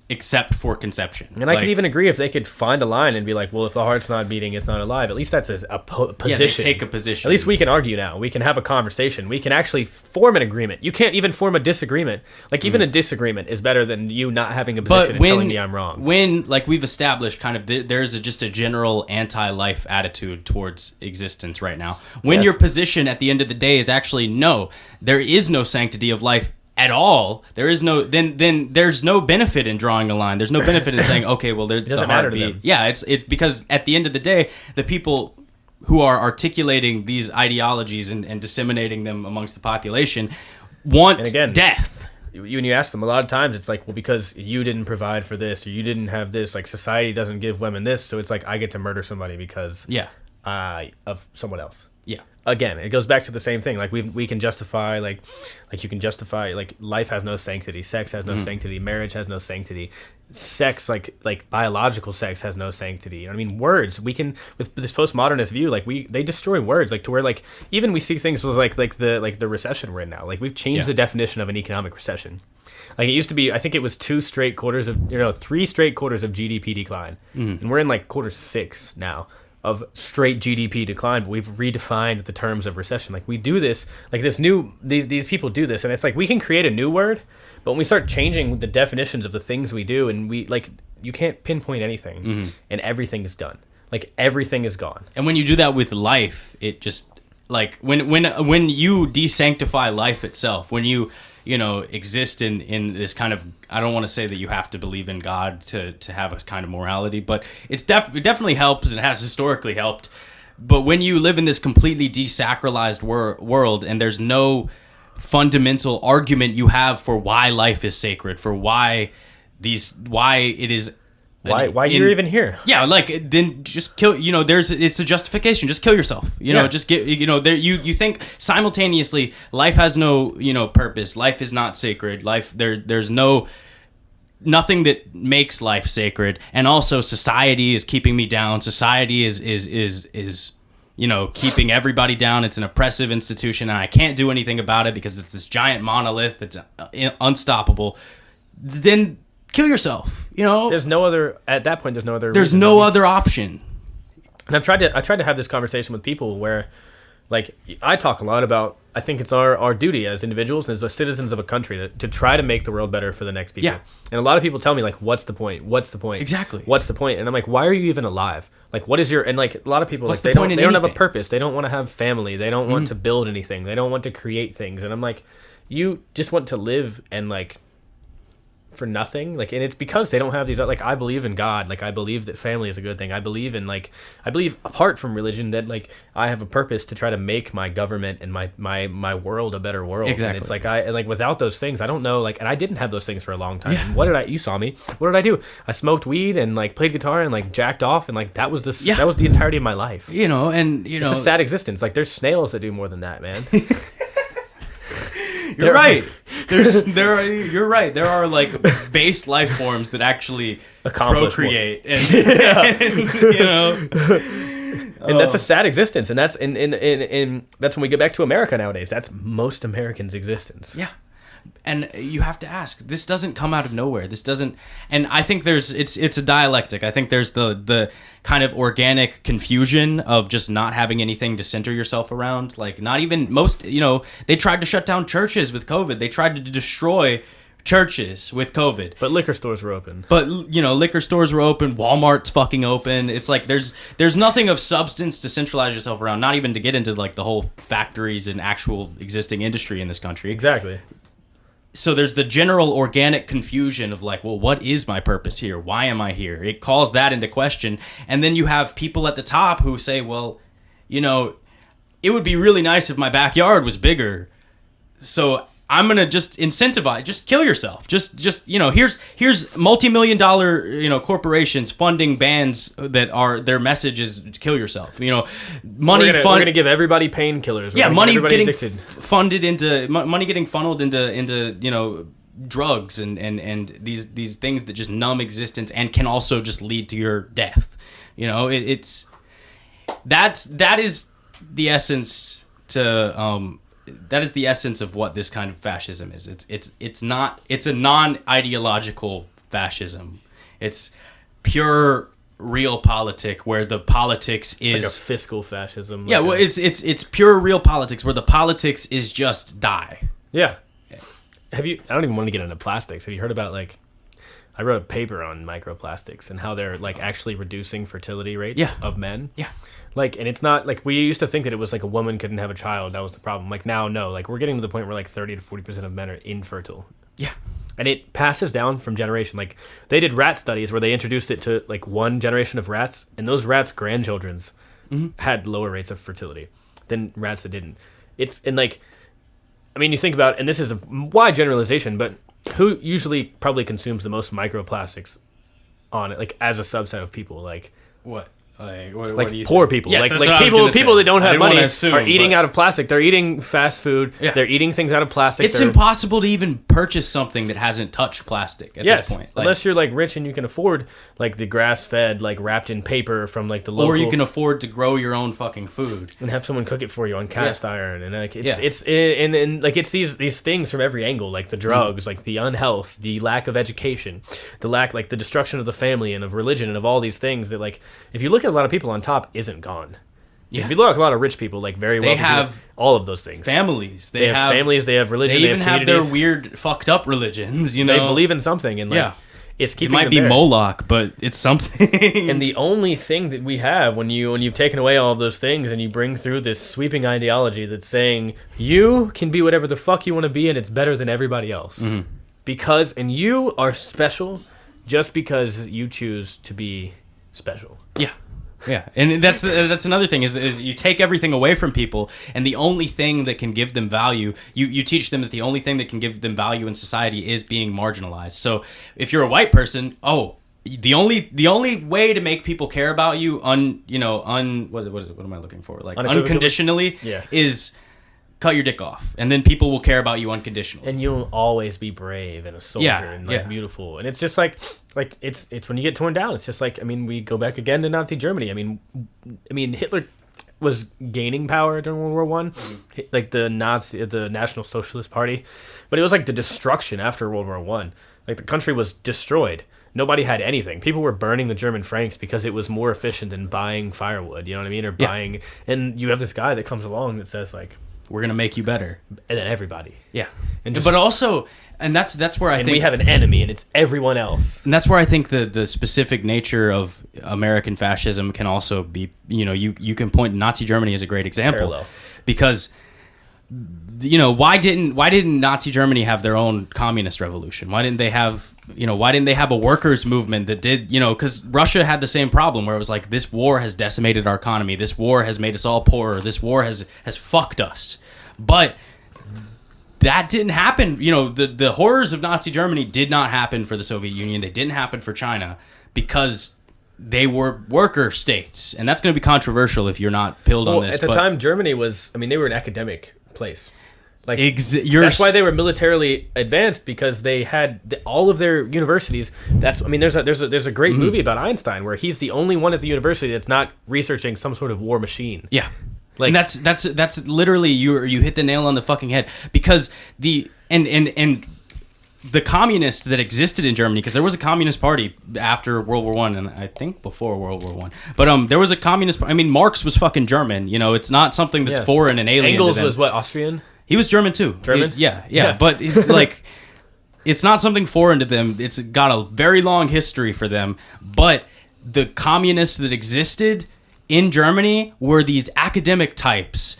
except for conception. And I could even agree if they could find a line and be like, well, if the heart's not beating, it's not alive. At least that's a position. Yeah, they take a position. At least we can argue now. We can have a conversation. We can actually form an agreement. You can't even form a disagreement. Like, even a disagreement is better than you not having a position and telling me I'm wrong. When, like we've established, kind of there's just a general anti-life attitude towards existence right now. When your position at the end of the day is actually, no, there is no sanctity of life at all, there is no then there's no benefit in drawing a line. There's no benefit in saying, okay, well, there's the heartbeat. Yeah, it's because at the end of the day, the people who are articulating these ideologies and disseminating them amongst the population want death. When you ask them, a lot of times it's like, well, because you didn't provide for this, or you didn't have this, like society doesn't give women this, so it's like I get to murder somebody because of someone else. Yeah. Again, it goes back to the same thing. Like we can justify like you can justify like life has no sanctity, sex has no sanctity, marriage has no sanctity, sex like biological sex has no sanctity. You know what I mean? Words, we can, with this postmodernist view, like they destroy words, like to where like even we see things with like the recession we're in now. Like we've changed the definition of an economic recession. Like it used to be, I think it was 3 straight quarters of GDP decline, and we're in like quarter 6 now of straight GDP decline, but we've redefined the terms of recession. Like we do this, like these people do this, and it's like we can create a new word, but when we start changing the definitions of the things we do, and we like, you can't pinpoint anything, and everything is done. Like everything is gone. And when you do that with life, it just like when you desanctify life itself, when you exist in this kind of, I don't want to say that you have to believe in God to have a kind of morality, but it definitely helps, and it has historically helped. But when you live in this completely desacralized world, and there's no fundamental argument you have for why life is sacred, for why it is. Why you're even here? Yeah, like then just kill. It's a justification. Just kill yourself. Just get. There. You think simultaneously life has no purpose. Life is not sacred. There's nothing that makes life sacred. And also society is keeping me down. Society is keeping everybody down. It's an oppressive institution, and I can't do anything about it because it's this giant monolith that's unstoppable. Then kill yourself. There's no other, at that point, there's no other option. And I've tried to have this conversation with people where like I talk a lot about, I think it's our duty as individuals and as the citizens of a country to try to make the world better for the next people. Yeah. And a lot of people tell me, like, what's the point? What's the point? Exactly. What's the point? And I'm like, why are you even alive? Like, what is your, and like a lot of people, What's like, the point in they don't have a anything? purpose. They don't want to have family. They don't want to build anything. They don't want to create things. And I'm like, you just want to live and like, for nothing, like, and it's because they don't have these, like, I believe in God, like I believe that family is a good thing. I believe apart from religion that like I have a purpose to try to make my government and my world a better world. Exactly. And it's like without those things, I don't know, like, and I didn't have those things for a long time. And you saw me, what did I do? I smoked weed and like played guitar and like jacked off, and like that was the entirety of my life. It's a sad existence. Like, there's snails that do more than that, man. You're right. You're right. There are like base life forms that actually procreate, and and that's a sad existence, and that's in that's when we get back to America nowadays. That's most Americans' existence. Yeah. And you have to ask, this doesn't come out of nowhere. This doesn't, and I think it's a dialectic. I think there's the kind of organic confusion of just not having anything to center yourself around. Like, not even they tried to shut down churches with COVID. They tried to destroy churches with COVID. But liquor stores were open. But, liquor stores were open. Walmart's fucking open. It's like there's nothing of substance to centralize yourself around, not even to get into like the whole factories and actual existing industry in this country. Exactly. So there's the general organic confusion of like, well, what is my purpose here? Why am I here? It calls that into question. And then you have people at the top who say, well, it would be really nice if my backyard was bigger. So I'm going to just incentivize, just kill yourself. Just here's multi-million-dollar, corporations funding bands that are, their message is kill yourself. We're going to give everybody painkillers. Money getting funneled into drugs and these things that just numb existence and can also just lead to your death. That is the essence to that is the essence of what this kind of fascism is. It's a non-ideological fascism. It's pure realpolitik where the politics is like a fiscal fascism. It's pure real politics where the politics is just die. Yeah. I don't even want to get into plastics. Have you heard about, like, I wrote a paper on microplastics and how they're like actually reducing fertility rates of men. Yeah. Like, and it's not like we used to think that it was like a woman couldn't have a child. That was the problem. Like, now, no. Like, we're getting to the point where like 30 to 40% of men are infertile. Yeah. And it passes down from generation. Like, they did rat studies where they introduced it to like one generation of rats, and those rats' grandchildren's had lower rates of fertility than rats that didn't. You think about, and this is a wide generalization, but who usually probably consumes the most microplastics on it, like, as a subset of people? Like, what? What do you poor people. Yes, like people that don't have money are eating out of plastic. They're eating fast food. Yeah. They're eating things out of plastic. It's impossible to even purchase something that hasn't touched plastic at this point. Unless you're like rich and you can afford like the grass-fed, like wrapped in paper from like the local, or you can afford to grow your own fucking food and have someone cook it for you on cast iron. And like it's these things from every angle, like the drugs, like the unhealth, the lack of education, the destruction of the family and of religion and of all these things that, like, if you look at a lot of people on top, isn't gone. Yeah. If you look at a lot of rich people, like very well, they have all of those things. Families. They have families. They have religion. They even have their weird, fucked up religions. They believe in something, and it's keeping. It might be there. Moloch, but it's something. And the only thing that we have when you've taken away all of those things and you bring through this sweeping ideology that's saying you can be whatever the fuck you want to be, and it's better than everybody else, and you are special just because you choose to be special. Yeah. Yeah, and that's another thing is you take everything away from people, and the only thing that can give them value, you teach them that the only thing that can give them value in society is being marginalized. So if you're a white person, the only way to make people care about you what am I looking for? Like unconditionally is cut your dick off, and then people will care about you unconditionally. And you'll always be brave and a soldier and beautiful. And it's just like it's when you get torn down. It's just like, we go back again to Nazi Germany. I mean Hitler was gaining power during World War One, like the National Socialist Party, but it was like the destruction after World War One. Like, the country was destroyed. nobody had anything. People were burning the German francs because it was more efficient than buying firewood. You know what I mean? Or buying, and you have this guy that comes along that says like, we're gonna make you better, and then everybody. Yeah, and but also, and that's where I think we have an enemy, and it's everyone else. And that's where I think the specific nature of American fascism can also be. You can point to Nazi Germany as a great example. Parallel. Because why didn't Nazi Germany have their own communist revolution? Why didn't they have a workers movement that did, because Russia had the same problem where it was like, this war has decimated our economy, this war has made us all poorer, this war has fucked us. But that didn't happen. The horrors of Nazi Germany did not happen for the Soviet Union. They didn't happen for China because they were worker states. And that's going to be controversial if you're not pilled on this. At the time, Germany was, they were an academic place. Like that's why they were militarily advanced, because they had all of their universities. There's a great movie about Einstein where he's the only one at the university that's not researching some sort of war machine. Yeah. Like, and that's literally you hit the nail on the fucking head, because the communist that existed in Germany, because there was a communist party after World War I, and I think before World War I, but there was a communist. Marx was fucking German. It's not something that's foreign and alien. Engels was what, Austrian? He was German too. German? Yeah. But it's not something foreign to them. It's got a very long history for them. But the communists that existed in Germany were these academic types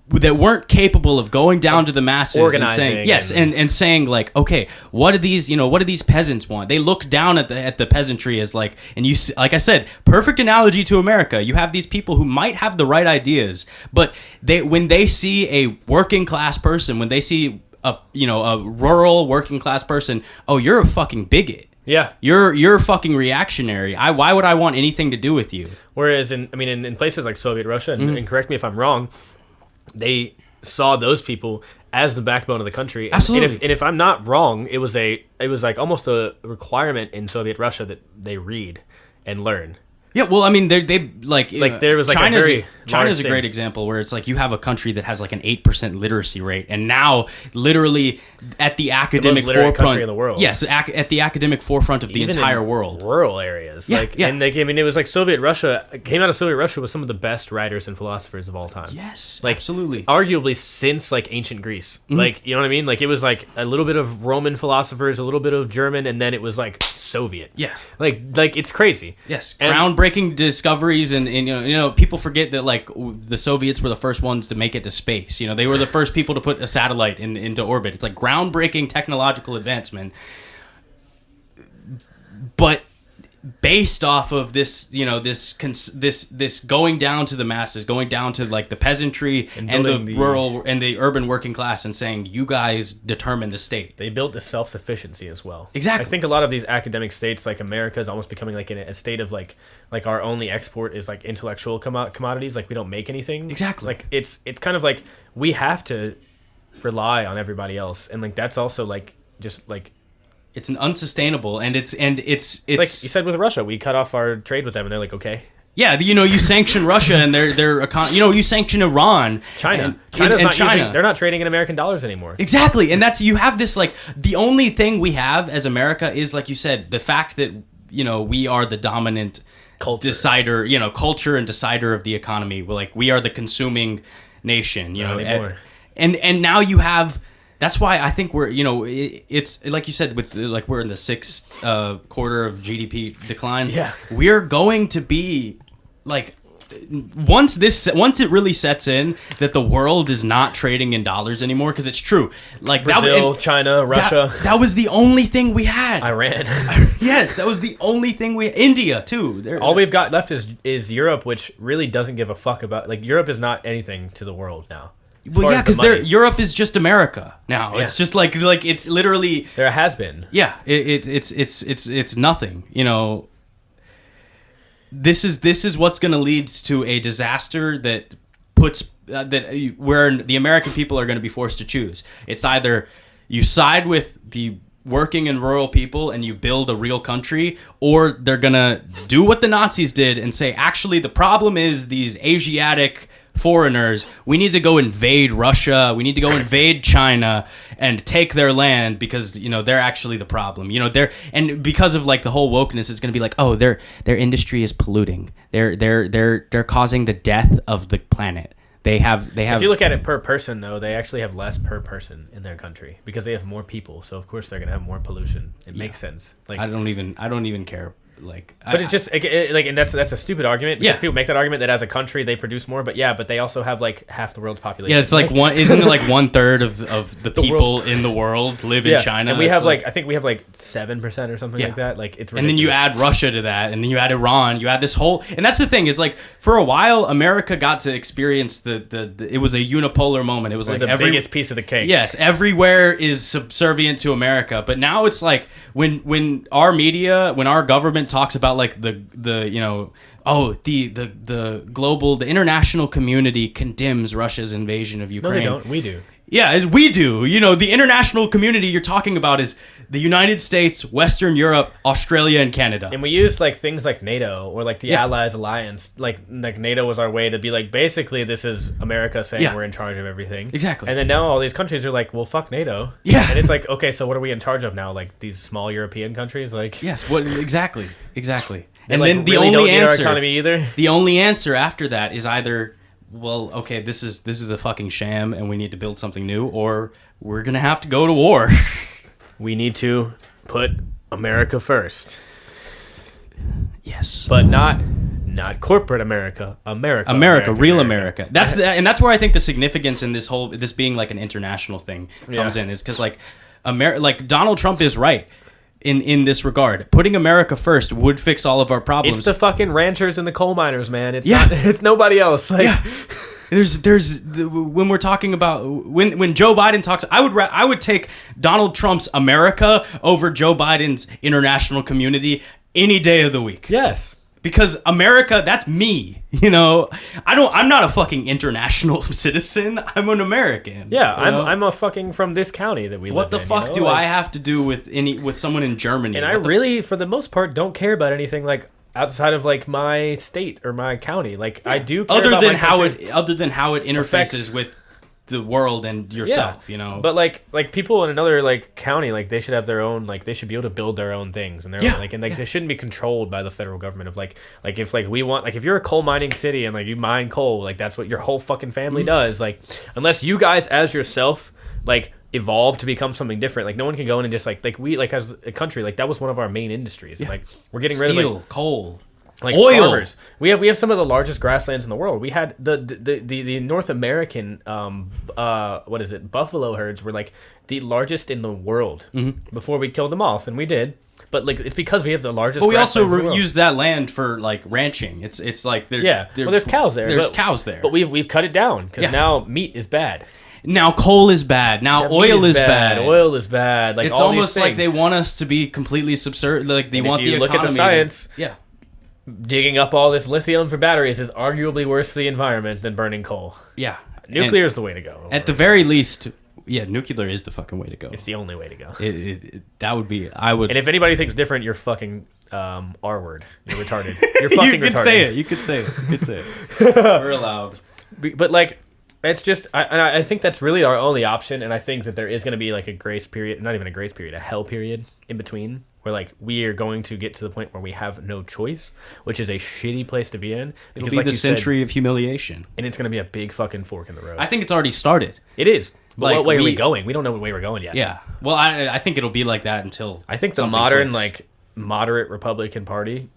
that weren't capable of going down to the masses, organizing, and saying and saying like, okay, what do these peasants want? They look down at the peasantry as like, and like I said, perfect analogy to America. You have these people who might have the right ideas, but when they see a working class person, when they see a rural working class person, oh, you're a fucking bigot. Yeah, you're fucking reactionary. Why would I want anything to do with you? Whereas in places like Soviet Russia, and correct me if I'm wrong, they saw those people as the backbone of the country. Absolutely. And if I'm not wrong, it was like almost a requirement in Soviet Russia that they read and learn. Yeah, well, they like there was like China's a great example where it's like you have a country that has like an 8% literacy rate, and now literally at the academic forefront in the world. Yes, at the academic forefront of the entire world. Rural areas. And it was like Soviet Russia came out of Soviet Russia with some of the best writers and philosophers of all time. Yes, absolutely. Arguably since like ancient Greece. Mm-hmm. You know what I mean? Like it was like a little bit of Roman philosophers, a little bit of German, and then it was like Soviet. Yeah. Like it's crazy. Yes. Groundbreaking discoveries, and people forget that like the Soviets were the first ones to make it to space. They were the first people to put a satellite into orbit. It's like groundbreaking technological advancement, but based off of this, this going down to the masses, going down to like the peasantry and the rural and the urban working class, and saying, you guys determine the state. They built this self-sufficiency as well. Exactly. I think a lot of these academic states, like America, is almost becoming like in a state of like our only export is like intellectual commodities. Like we don't make anything. Exactly. Like it's kind of like we have to rely on everybody else, and like that's also like just like. It's an unsustainable, and it's like you said with Russia, we cut off our trade with them, and they're like, okay. Yeah, you sanction Russia, and you sanction Iran, China, China. They're not trading in American dollars anymore. Exactly, and you have this like the only thing we have as America is, like you said, the fact that we are the dominant decider, culture and decider of the economy. We are the consuming nation, Not anymore. And now you have. That's why I think we're, it's like you said, with we're in the sixth quarter of GDP decline. Yeah, we're going to be like once it really sets in that the world is not trading in dollars anymore, because it's true. Like Brazil, China, Russia. That was the only thing we had. Iran. Yes, that was the only thing we. India too. All we've got left is Europe, which really doesn't give a fuck about. Like Europe is not anything to the world now. Well, yeah, because Europe is just America now. Yeah. It's just like it's literally there has been. Yeah, it's nothing. This is what's going to lead to a disaster that puts where the American people are going to be forced to choose. It's either you side with the working and rural people and you build a real country, or they're going to do what the Nazis did and say, actually, the problem is these Asiatic foreigners. We need to go invade Russia. We need to go invade China and take their land because, you know, they're actually the problem. You know, and because of like the whole wokeness, it's going to be like, oh, their industry is polluting. They're causing the death of the planet. They have. If you look at it per person, though, they actually have less per person in their country because they have more people. So of course they're gonna have more pollution. It makes sense. Like I don't even care. Like, but it's just like, and that's a stupid argument because people make that argument that as a country they produce more, but they also have like half the world's population. Yeah, it's like isn't it like 1/3 of the people in the world live in China? And we have I think we have like 7% or something like that. Like it's ridiculous. And then you add Russia to that, and then you add Iran, you add this whole, and that's the thing is like for a while America got to experience the it was a unipolar moment. It was like the biggest piece of the cake. Yes, everywhere is subservient to America, but now it's like when our media, when our government talks about like the you know, oh, the global, the international community condemns Russia's invasion of Ukraine. No, they don't. We do. Yeah, we do. You know, the international community you're talking about is the United States, Western Europe, Australia, and Canada. And we use like things like NATO or like the Allies Alliance. Like NATO was our way to be like, basically this is America saying we're in charge of everything. Exactly. And then now all these countries are like, well, fuck NATO. Yeah. And it's like, okay, so what are we in charge of now? Like these small European countries? Like yes, what exactly. And like, then the really only don't answer, need our economy either. The only answer after that is either, well, okay, this is a fucking sham and we need to build something new, or we're gonna have to go to war. We need to put America first. Yes, but not corporate America. America, real America. That's where I think the significance in this being like an international thing comes in, is because like like Donald Trump is right. In this regard, putting America first would fix all of our problems. It's the fucking ranchers and the coal miners, man. It's not. It's nobody else. Like, there's when we're talking about when Joe Biden talks, I would take Donald Trump's America over Joe Biden's international community any day of the week. Yes. Because America, that's me, you know. I'm not a fucking international citizen. I'm an American. Yeah, I'm a fucking from this county that we live in. What the fuck do I have to do with someone in Germany? And I really, for the most part, don't care about anything like outside of like my state or my county. Like I do care other about than how it interfaces with the world and yourself, you know. But like people in another like county, like they should have their own, like they should be able to build their own things and they shouldn't be controlled by the federal government of like if like we want, like if you're a coal mining city and like you mine coal, like that's what your whole fucking family does. Like unless you guys as yourself like evolve to become something different, like no one can go in and just like we like as a country, like that was one of our main industries. Like we're getting rid of like coal, like oil. Farmers. We have some of the largest grasslands in the world. We had the North American buffalo herds were like the largest in the world before we killed them off, and we did. But like it's because we have the largest. But we also use that land for like ranching. It's like well, there's cows there. There's cows there. But we've cut it down because now meat is bad. Now coal is bad. Now oil is bad. Oil is bad. Like it's all almost these like they want us to be completely subservient. Like they want the economy. Look at the science. Yeah. Digging up all this lithium for batteries is arguably worse for the environment than burning coal. Yeah. Nuclear is the way to go. At the very least, nuclear is the fucking way to go. It's the only way to go. That would be, I would. And if anybody thinks different, you're fucking R word. You're retarded. You're fucking retarded. You could say it. We're allowed. But like, it's just, I think that's really our only option. And I think that there is going to be like a grace period, not even a grace period, a hell period in between. Where like we are going to get to the point where we have no choice, which is a shitty place to be in. It'll be the century of humiliation, and it's going to be a big fucking fork in the road. I think it's already started. It is. But what way are we going? We don't know what way we're going yet. Yeah. Well, I think it'll be like that until I think the modern like moderate Republican Party,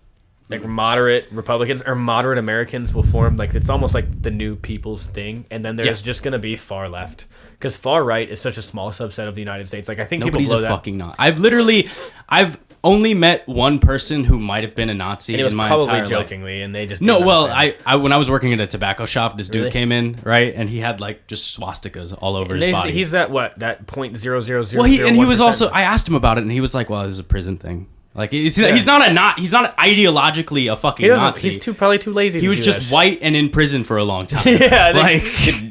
like moderate Republicans or moderate Americans will form like it's almost like the new people's thing, and then there's just going to be far left. Because far right is such a small subset of the United States. Like I think nobody's people blow a fucking Nazi. I've only met one person who might have been a Nazi in my entire life. Probably jokingly, and they just no. Well, I when I was working at a tobacco shop, this dude came in, right, and he had like just swastikas all over his body. He's that 0.0000. Well, he was also. I asked him about it, and he was like, "Well, this is a prison thing." Like he's not ideologically a fucking Nazi. He's probably too lazy. He was just white and in prison for a long time. Yeah, like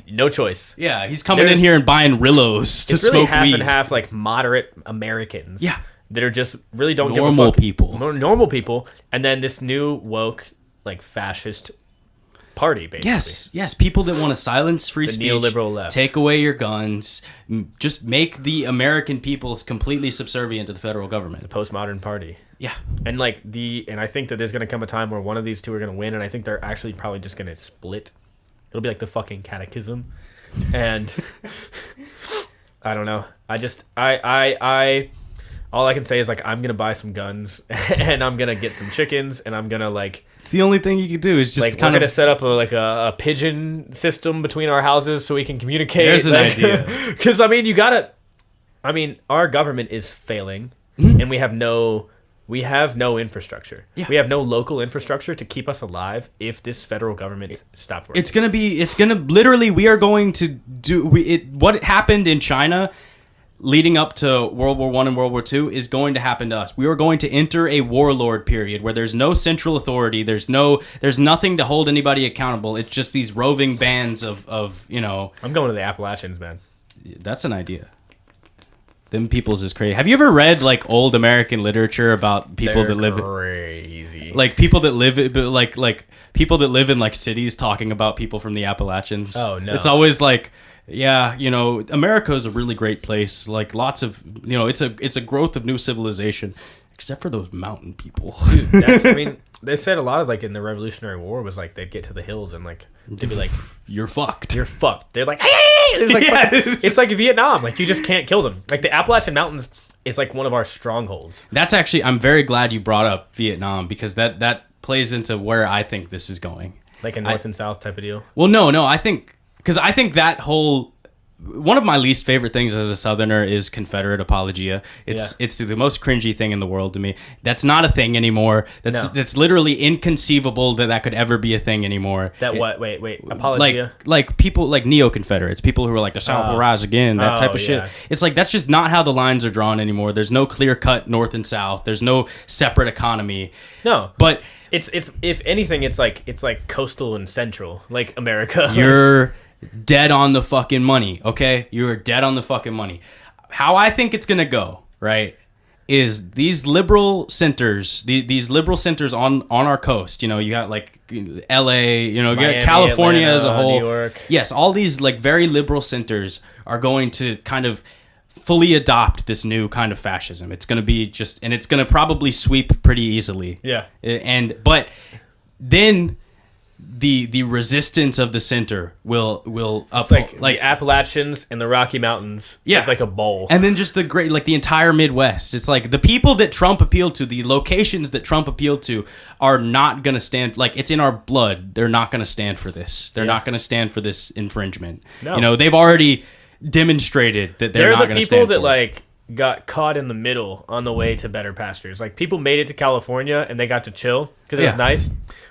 no choice. Yeah, he's coming in here and buying Rillos to smoke half weed. And half like moderate Americans. Yeah, that are just really don't normal give a fuck. People. Normal people, and then this new woke like fascist party, basically. Yes, people that want to silence free speech, neoliberal left. take away your guns, just make the American people completely subservient to the federal government. The postmodern party. Yeah. And I think that there's going to come a time where one of these two are going to win, and I think they're actually probably just going to split. It'll be like the fucking catechism. And I don't know. All I can say is like I'm gonna buy some guns and I'm gonna get some chickens and I'm gonna like. It's the only thing you can do is just like we're gonna set up a pigeon system between our houses so we can communicate. There's an idea. Because our government is failing and we have no infrastructure. Yeah. We have no local infrastructure to keep us alive if this federal government stopped working. We are going to do what happened in China leading up to World War I and World War II is going to happen to us. We are going to enter a warlord period where there's no central authority. There's nothing to hold anybody accountable. It's just these roving bands of. I'm going to the Appalachians, man. That's an idea. Them peoples is crazy. Have you ever read like old American literature about people that live crazy? Like people that live like people that live in like cities talking about people from the Appalachians. Oh no. It's always like, yeah, America is a really great place. Like lots of, it's a growth of new civilization, except for those mountain people. Dude, they said a lot of like in the Revolutionary War was like they'd get to the hills and like they'd be like, you're fucked. You're fucked. They're like, hey! It's like Vietnam. Like you just can't kill them. Like the Appalachian Mountains is like one of our strongholds. That's actually, I'm very glad you brought up Vietnam because that plays into where I think this is going. Like a North and South type of deal. Well, no, I think that whole. One of my least favorite things as a Southerner is Confederate apologia. It's the most cringy thing in the world to me. That's not a thing anymore. That's literally inconceivable that could ever be a thing anymore. Wait. Apologia? Like people like neo-Confederates, people who are like the South will rise again, that type of shit. It's like that's just not how the lines are drawn anymore. There's no clear-cut North and South. There's no separate economy. No. But it's if anything, it's like coastal and central, like America. You're dead on the fucking money, okay? You're dead on the fucking money. How I think it's gonna go, right, is these liberal centers, these liberal centers on our coast. You got like L.A., you got California Atlanta, as a whole. New York. Yes, all these like very liberal centers are going to kind of fully adopt this new kind of fascism. It's gonna be and it's gonna probably sweep pretty easily. Yeah. But then the resistance of the center will it's like the Appalachians and the Rocky Mountains. Yeah. It's like a bowl. And then just the entire Midwest. It's like the people that Trump appealed to, the locations that Trump appealed to are not going to stand, like it's in our blood. They're not going to stand for this. They're not going to stand for this infringement. No. They've already demonstrated that they're not going to stand for it. They're the people that like got caught in the middle on the way to better pastures. Like people made it to California and they got to chill because it was nice.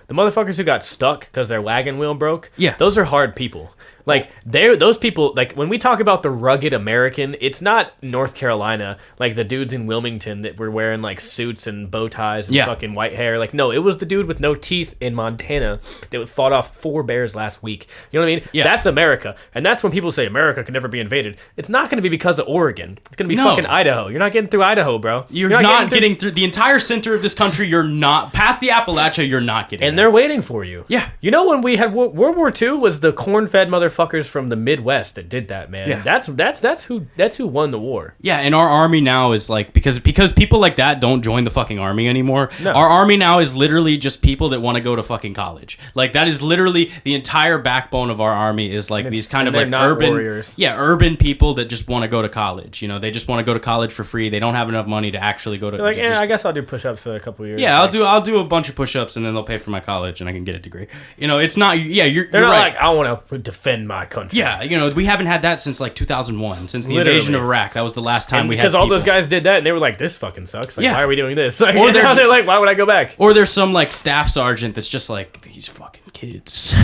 The motherfuckers who got stuck because their wagon wheel broke, those are hard people. Like, those people, like, when we talk about the rugged American, it's not North Carolina, like the dudes in Wilmington that were wearing, like, suits and bow ties and fucking white hair. Like, no, it was the dude with no teeth in Montana that fought off 4 bears last week. You know what I mean? Yeah. That's America. And that's when people say America can never be invaded. It's not going to be because of Oregon. It's going to be fucking Idaho. You're not getting through Idaho, bro. You're not getting through the entire center of this country. You're not. Past the Appalachia, you're not getting And they're waiting for you. Yeah. You know when we had World War II was the corn-fed motherfuckers from the Midwest that did that, man. Yeah. That's who won the war. Yeah, and our army now is like because people like that don't join the fucking army anymore. No. Our army now is literally just people that want to go to fucking college. Like that is literally the entire backbone of our army is like these kind of like urban warriors. Yeah, urban people that just want to go to college. They just want to go to college for free. They don't have enough money to actually go to. They're like, I guess I'll do push-ups for a couple of years. Yeah, I'll do a bunch of push-ups and then they'll pay for my college and I can get a degree. It's not. Yeah, you're not right. Like I want to defend my country. Yeah, we haven't had that since like 2001, since the invasion of Iraq. That was the last time we had. Because all those guys did that, and they were like, "This fucking sucks. Like, why are we doing this?" Like, or they're like, "Why would I go back?" Or there's some like staff sergeant that's just like, "These fucking kids."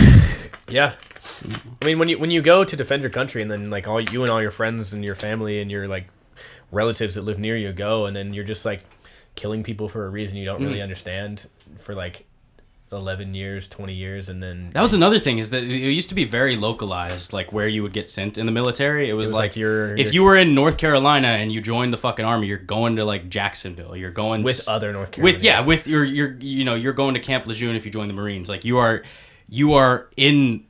Yeah, I mean, when you go to defend your country, and then like all your friends and your family and your like relatives that live near you go, and then you're just like killing people for a reason you don't really understand for like 11 years, 20 years, and then that was another thing is that it used to be very localized, like where you would get sent in the military. It was like if you were in North Carolina and you joined the fucking army, you're going to like Jacksonville. You're going with other North Carolinians. You're going to Camp Lejeune if you join the Marines. Like you are you are in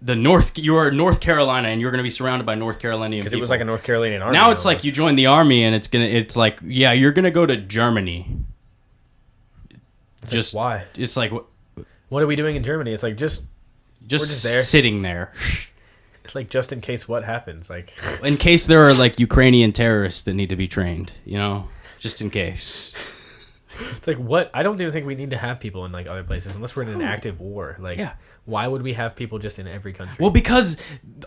you are North Carolina, and you're going to be surrounded by North Carolinian people. Because it was like a North Carolinian army. Now it's like you join the army, and it's like, yeah, you're going to go to Germany. Just why? It's like, what are we doing in Germany? It's like we're just there. Sitting there. It's like, just in case what happens, like in case there are like Ukrainian terrorists that need to be trained, just in case. It's like, what? I don't even think we need to have people in like other places unless we're in an active war. Like, why would we have people just in every country? Well, because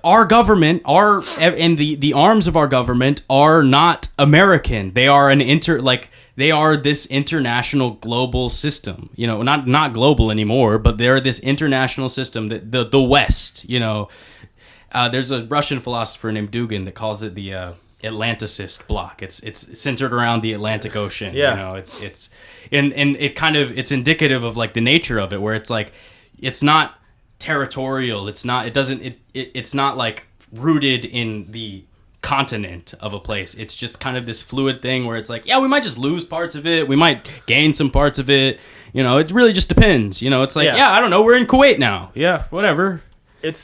our government and the arms of our government are not American. They are they are this international global system. Not global anymore, but they're this international system that the West. There's a Russian philosopher named Dugin that calls it the Atlanticist bloc. It's centered around the Atlantic Ocean. Yeah. It's it's indicative of like the nature of it, where it's like it's not territorial. It's not like rooted in the continent of a place. It's just kind of this fluid thing where it's like, yeah, we might just lose parts of it. We might gain some parts of it. It really just depends. It's like, I don't know. We're in Kuwait now. Yeah, whatever. And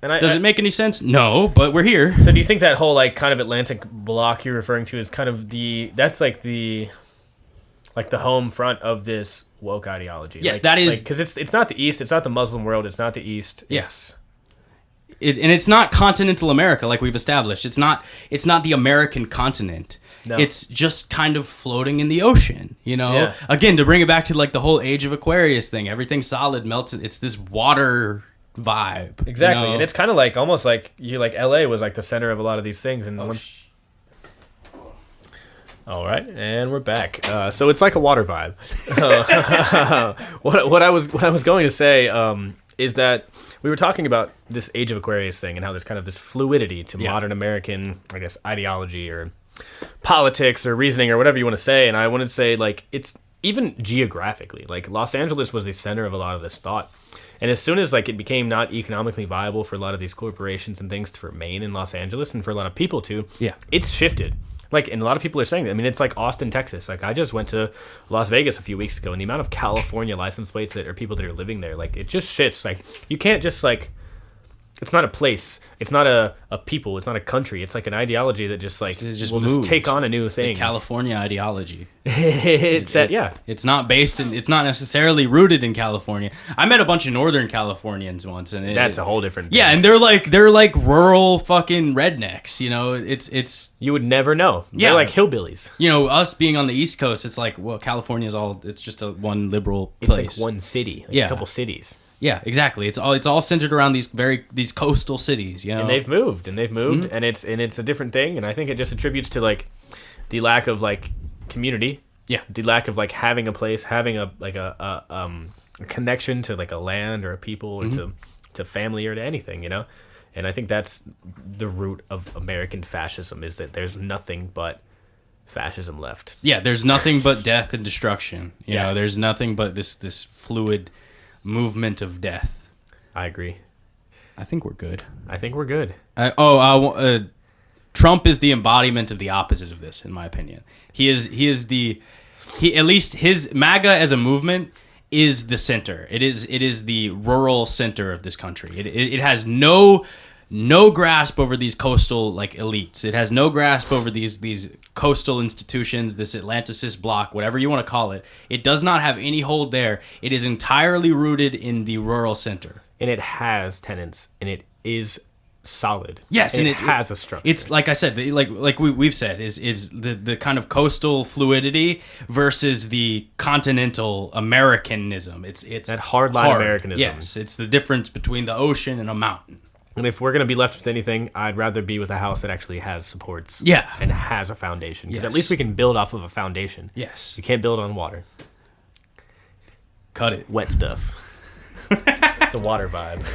does it make any sense? No, but we're here. So do you think that whole like kind of Atlantic bloc you're referring to is kind of that's like the home front of this woke ideology? Yes, that is, because it's not the East, it's not the Muslim world, it's not the East. Yes, and it's not continental America like we've established. It's not the American continent. No. It's just kind of floating in the ocean. Yeah. Again, to bring it back to like the whole Age of Aquarius thing, everything solid melts. It's this water vibe. Exactly. And it's kind of like almost like LA was like the center of a lot of these things, and all right, and we're back. So it's like a water vibe. What I was going to say is that we were talking about this Age of Aquarius thing and how there's kind of this fluidity to modern American, I guess, ideology or politics or reasoning or whatever you want to say. And I wanted to say, like, it's even geographically, like Los Angeles was the center of a lot of this thought. And as soon as like it became not economically viable for a lot of these corporations and things to remain in Los Angeles and for a lot of people to, it's shifted. Like, and a lot of people are saying that. I mean, it's like Austin, Texas. Like, I just went to Las Vegas a few weeks ago, and the amount of California license plates that are people that are living there, like, it just shifts. Like, you can't just like, it's not a place. It's not a people. It's not a country. It's like an ideology that just like will just take on a new thing. The California ideology. It's not based in. It's not necessarily rooted in California. I met a bunch of Northern Californians once, and that's a whole different thing. Yeah, and they're like rural fucking rednecks. It's you would never know. They're like hillbillies. Us being on the East Coast, it's like, well, California's it's just one liberal place. It's like one city. Like a couple cities. Yeah, exactly. It's all centered around these coastal cities, And they've moved, mm-hmm. and it's a different thing, and I think it just attributes to like the lack of like community. Yeah. The lack of like having a place, having a connection to like a land or a people or to family or to anything, And I think that's the root of American fascism, is that there's nothing but fascism left. Yeah, there's nothing but death and destruction. You know, there's nothing but this fluid movement of death. I agree. I think we're good. Trump is the embodiment of the opposite of this, in my opinion. He at least his MAGA as a movement is the center. It is the rural center of this country. It has no grasp over these coastal like elites. It has no grasp over these coastal institutions, this Atlanticist bloc, whatever you want to call it. It does not have any hold there. It is entirely rooted in the rural center. And it has tenants, and it is solid. Yes, and it has a structure. It's like I said, we've said, is the kind of coastal fluidity versus the continental Americanism. It's that hardline Americanism. Yes, it's the difference between the ocean and a mountain. And if we're going to be left with anything, I'd rather be with a house that actually has supports. Yeah. And has a foundation. Because at least we can build off of a foundation. Yes. You can't build on water. Cut it. Wet stuff. It's a water vibe.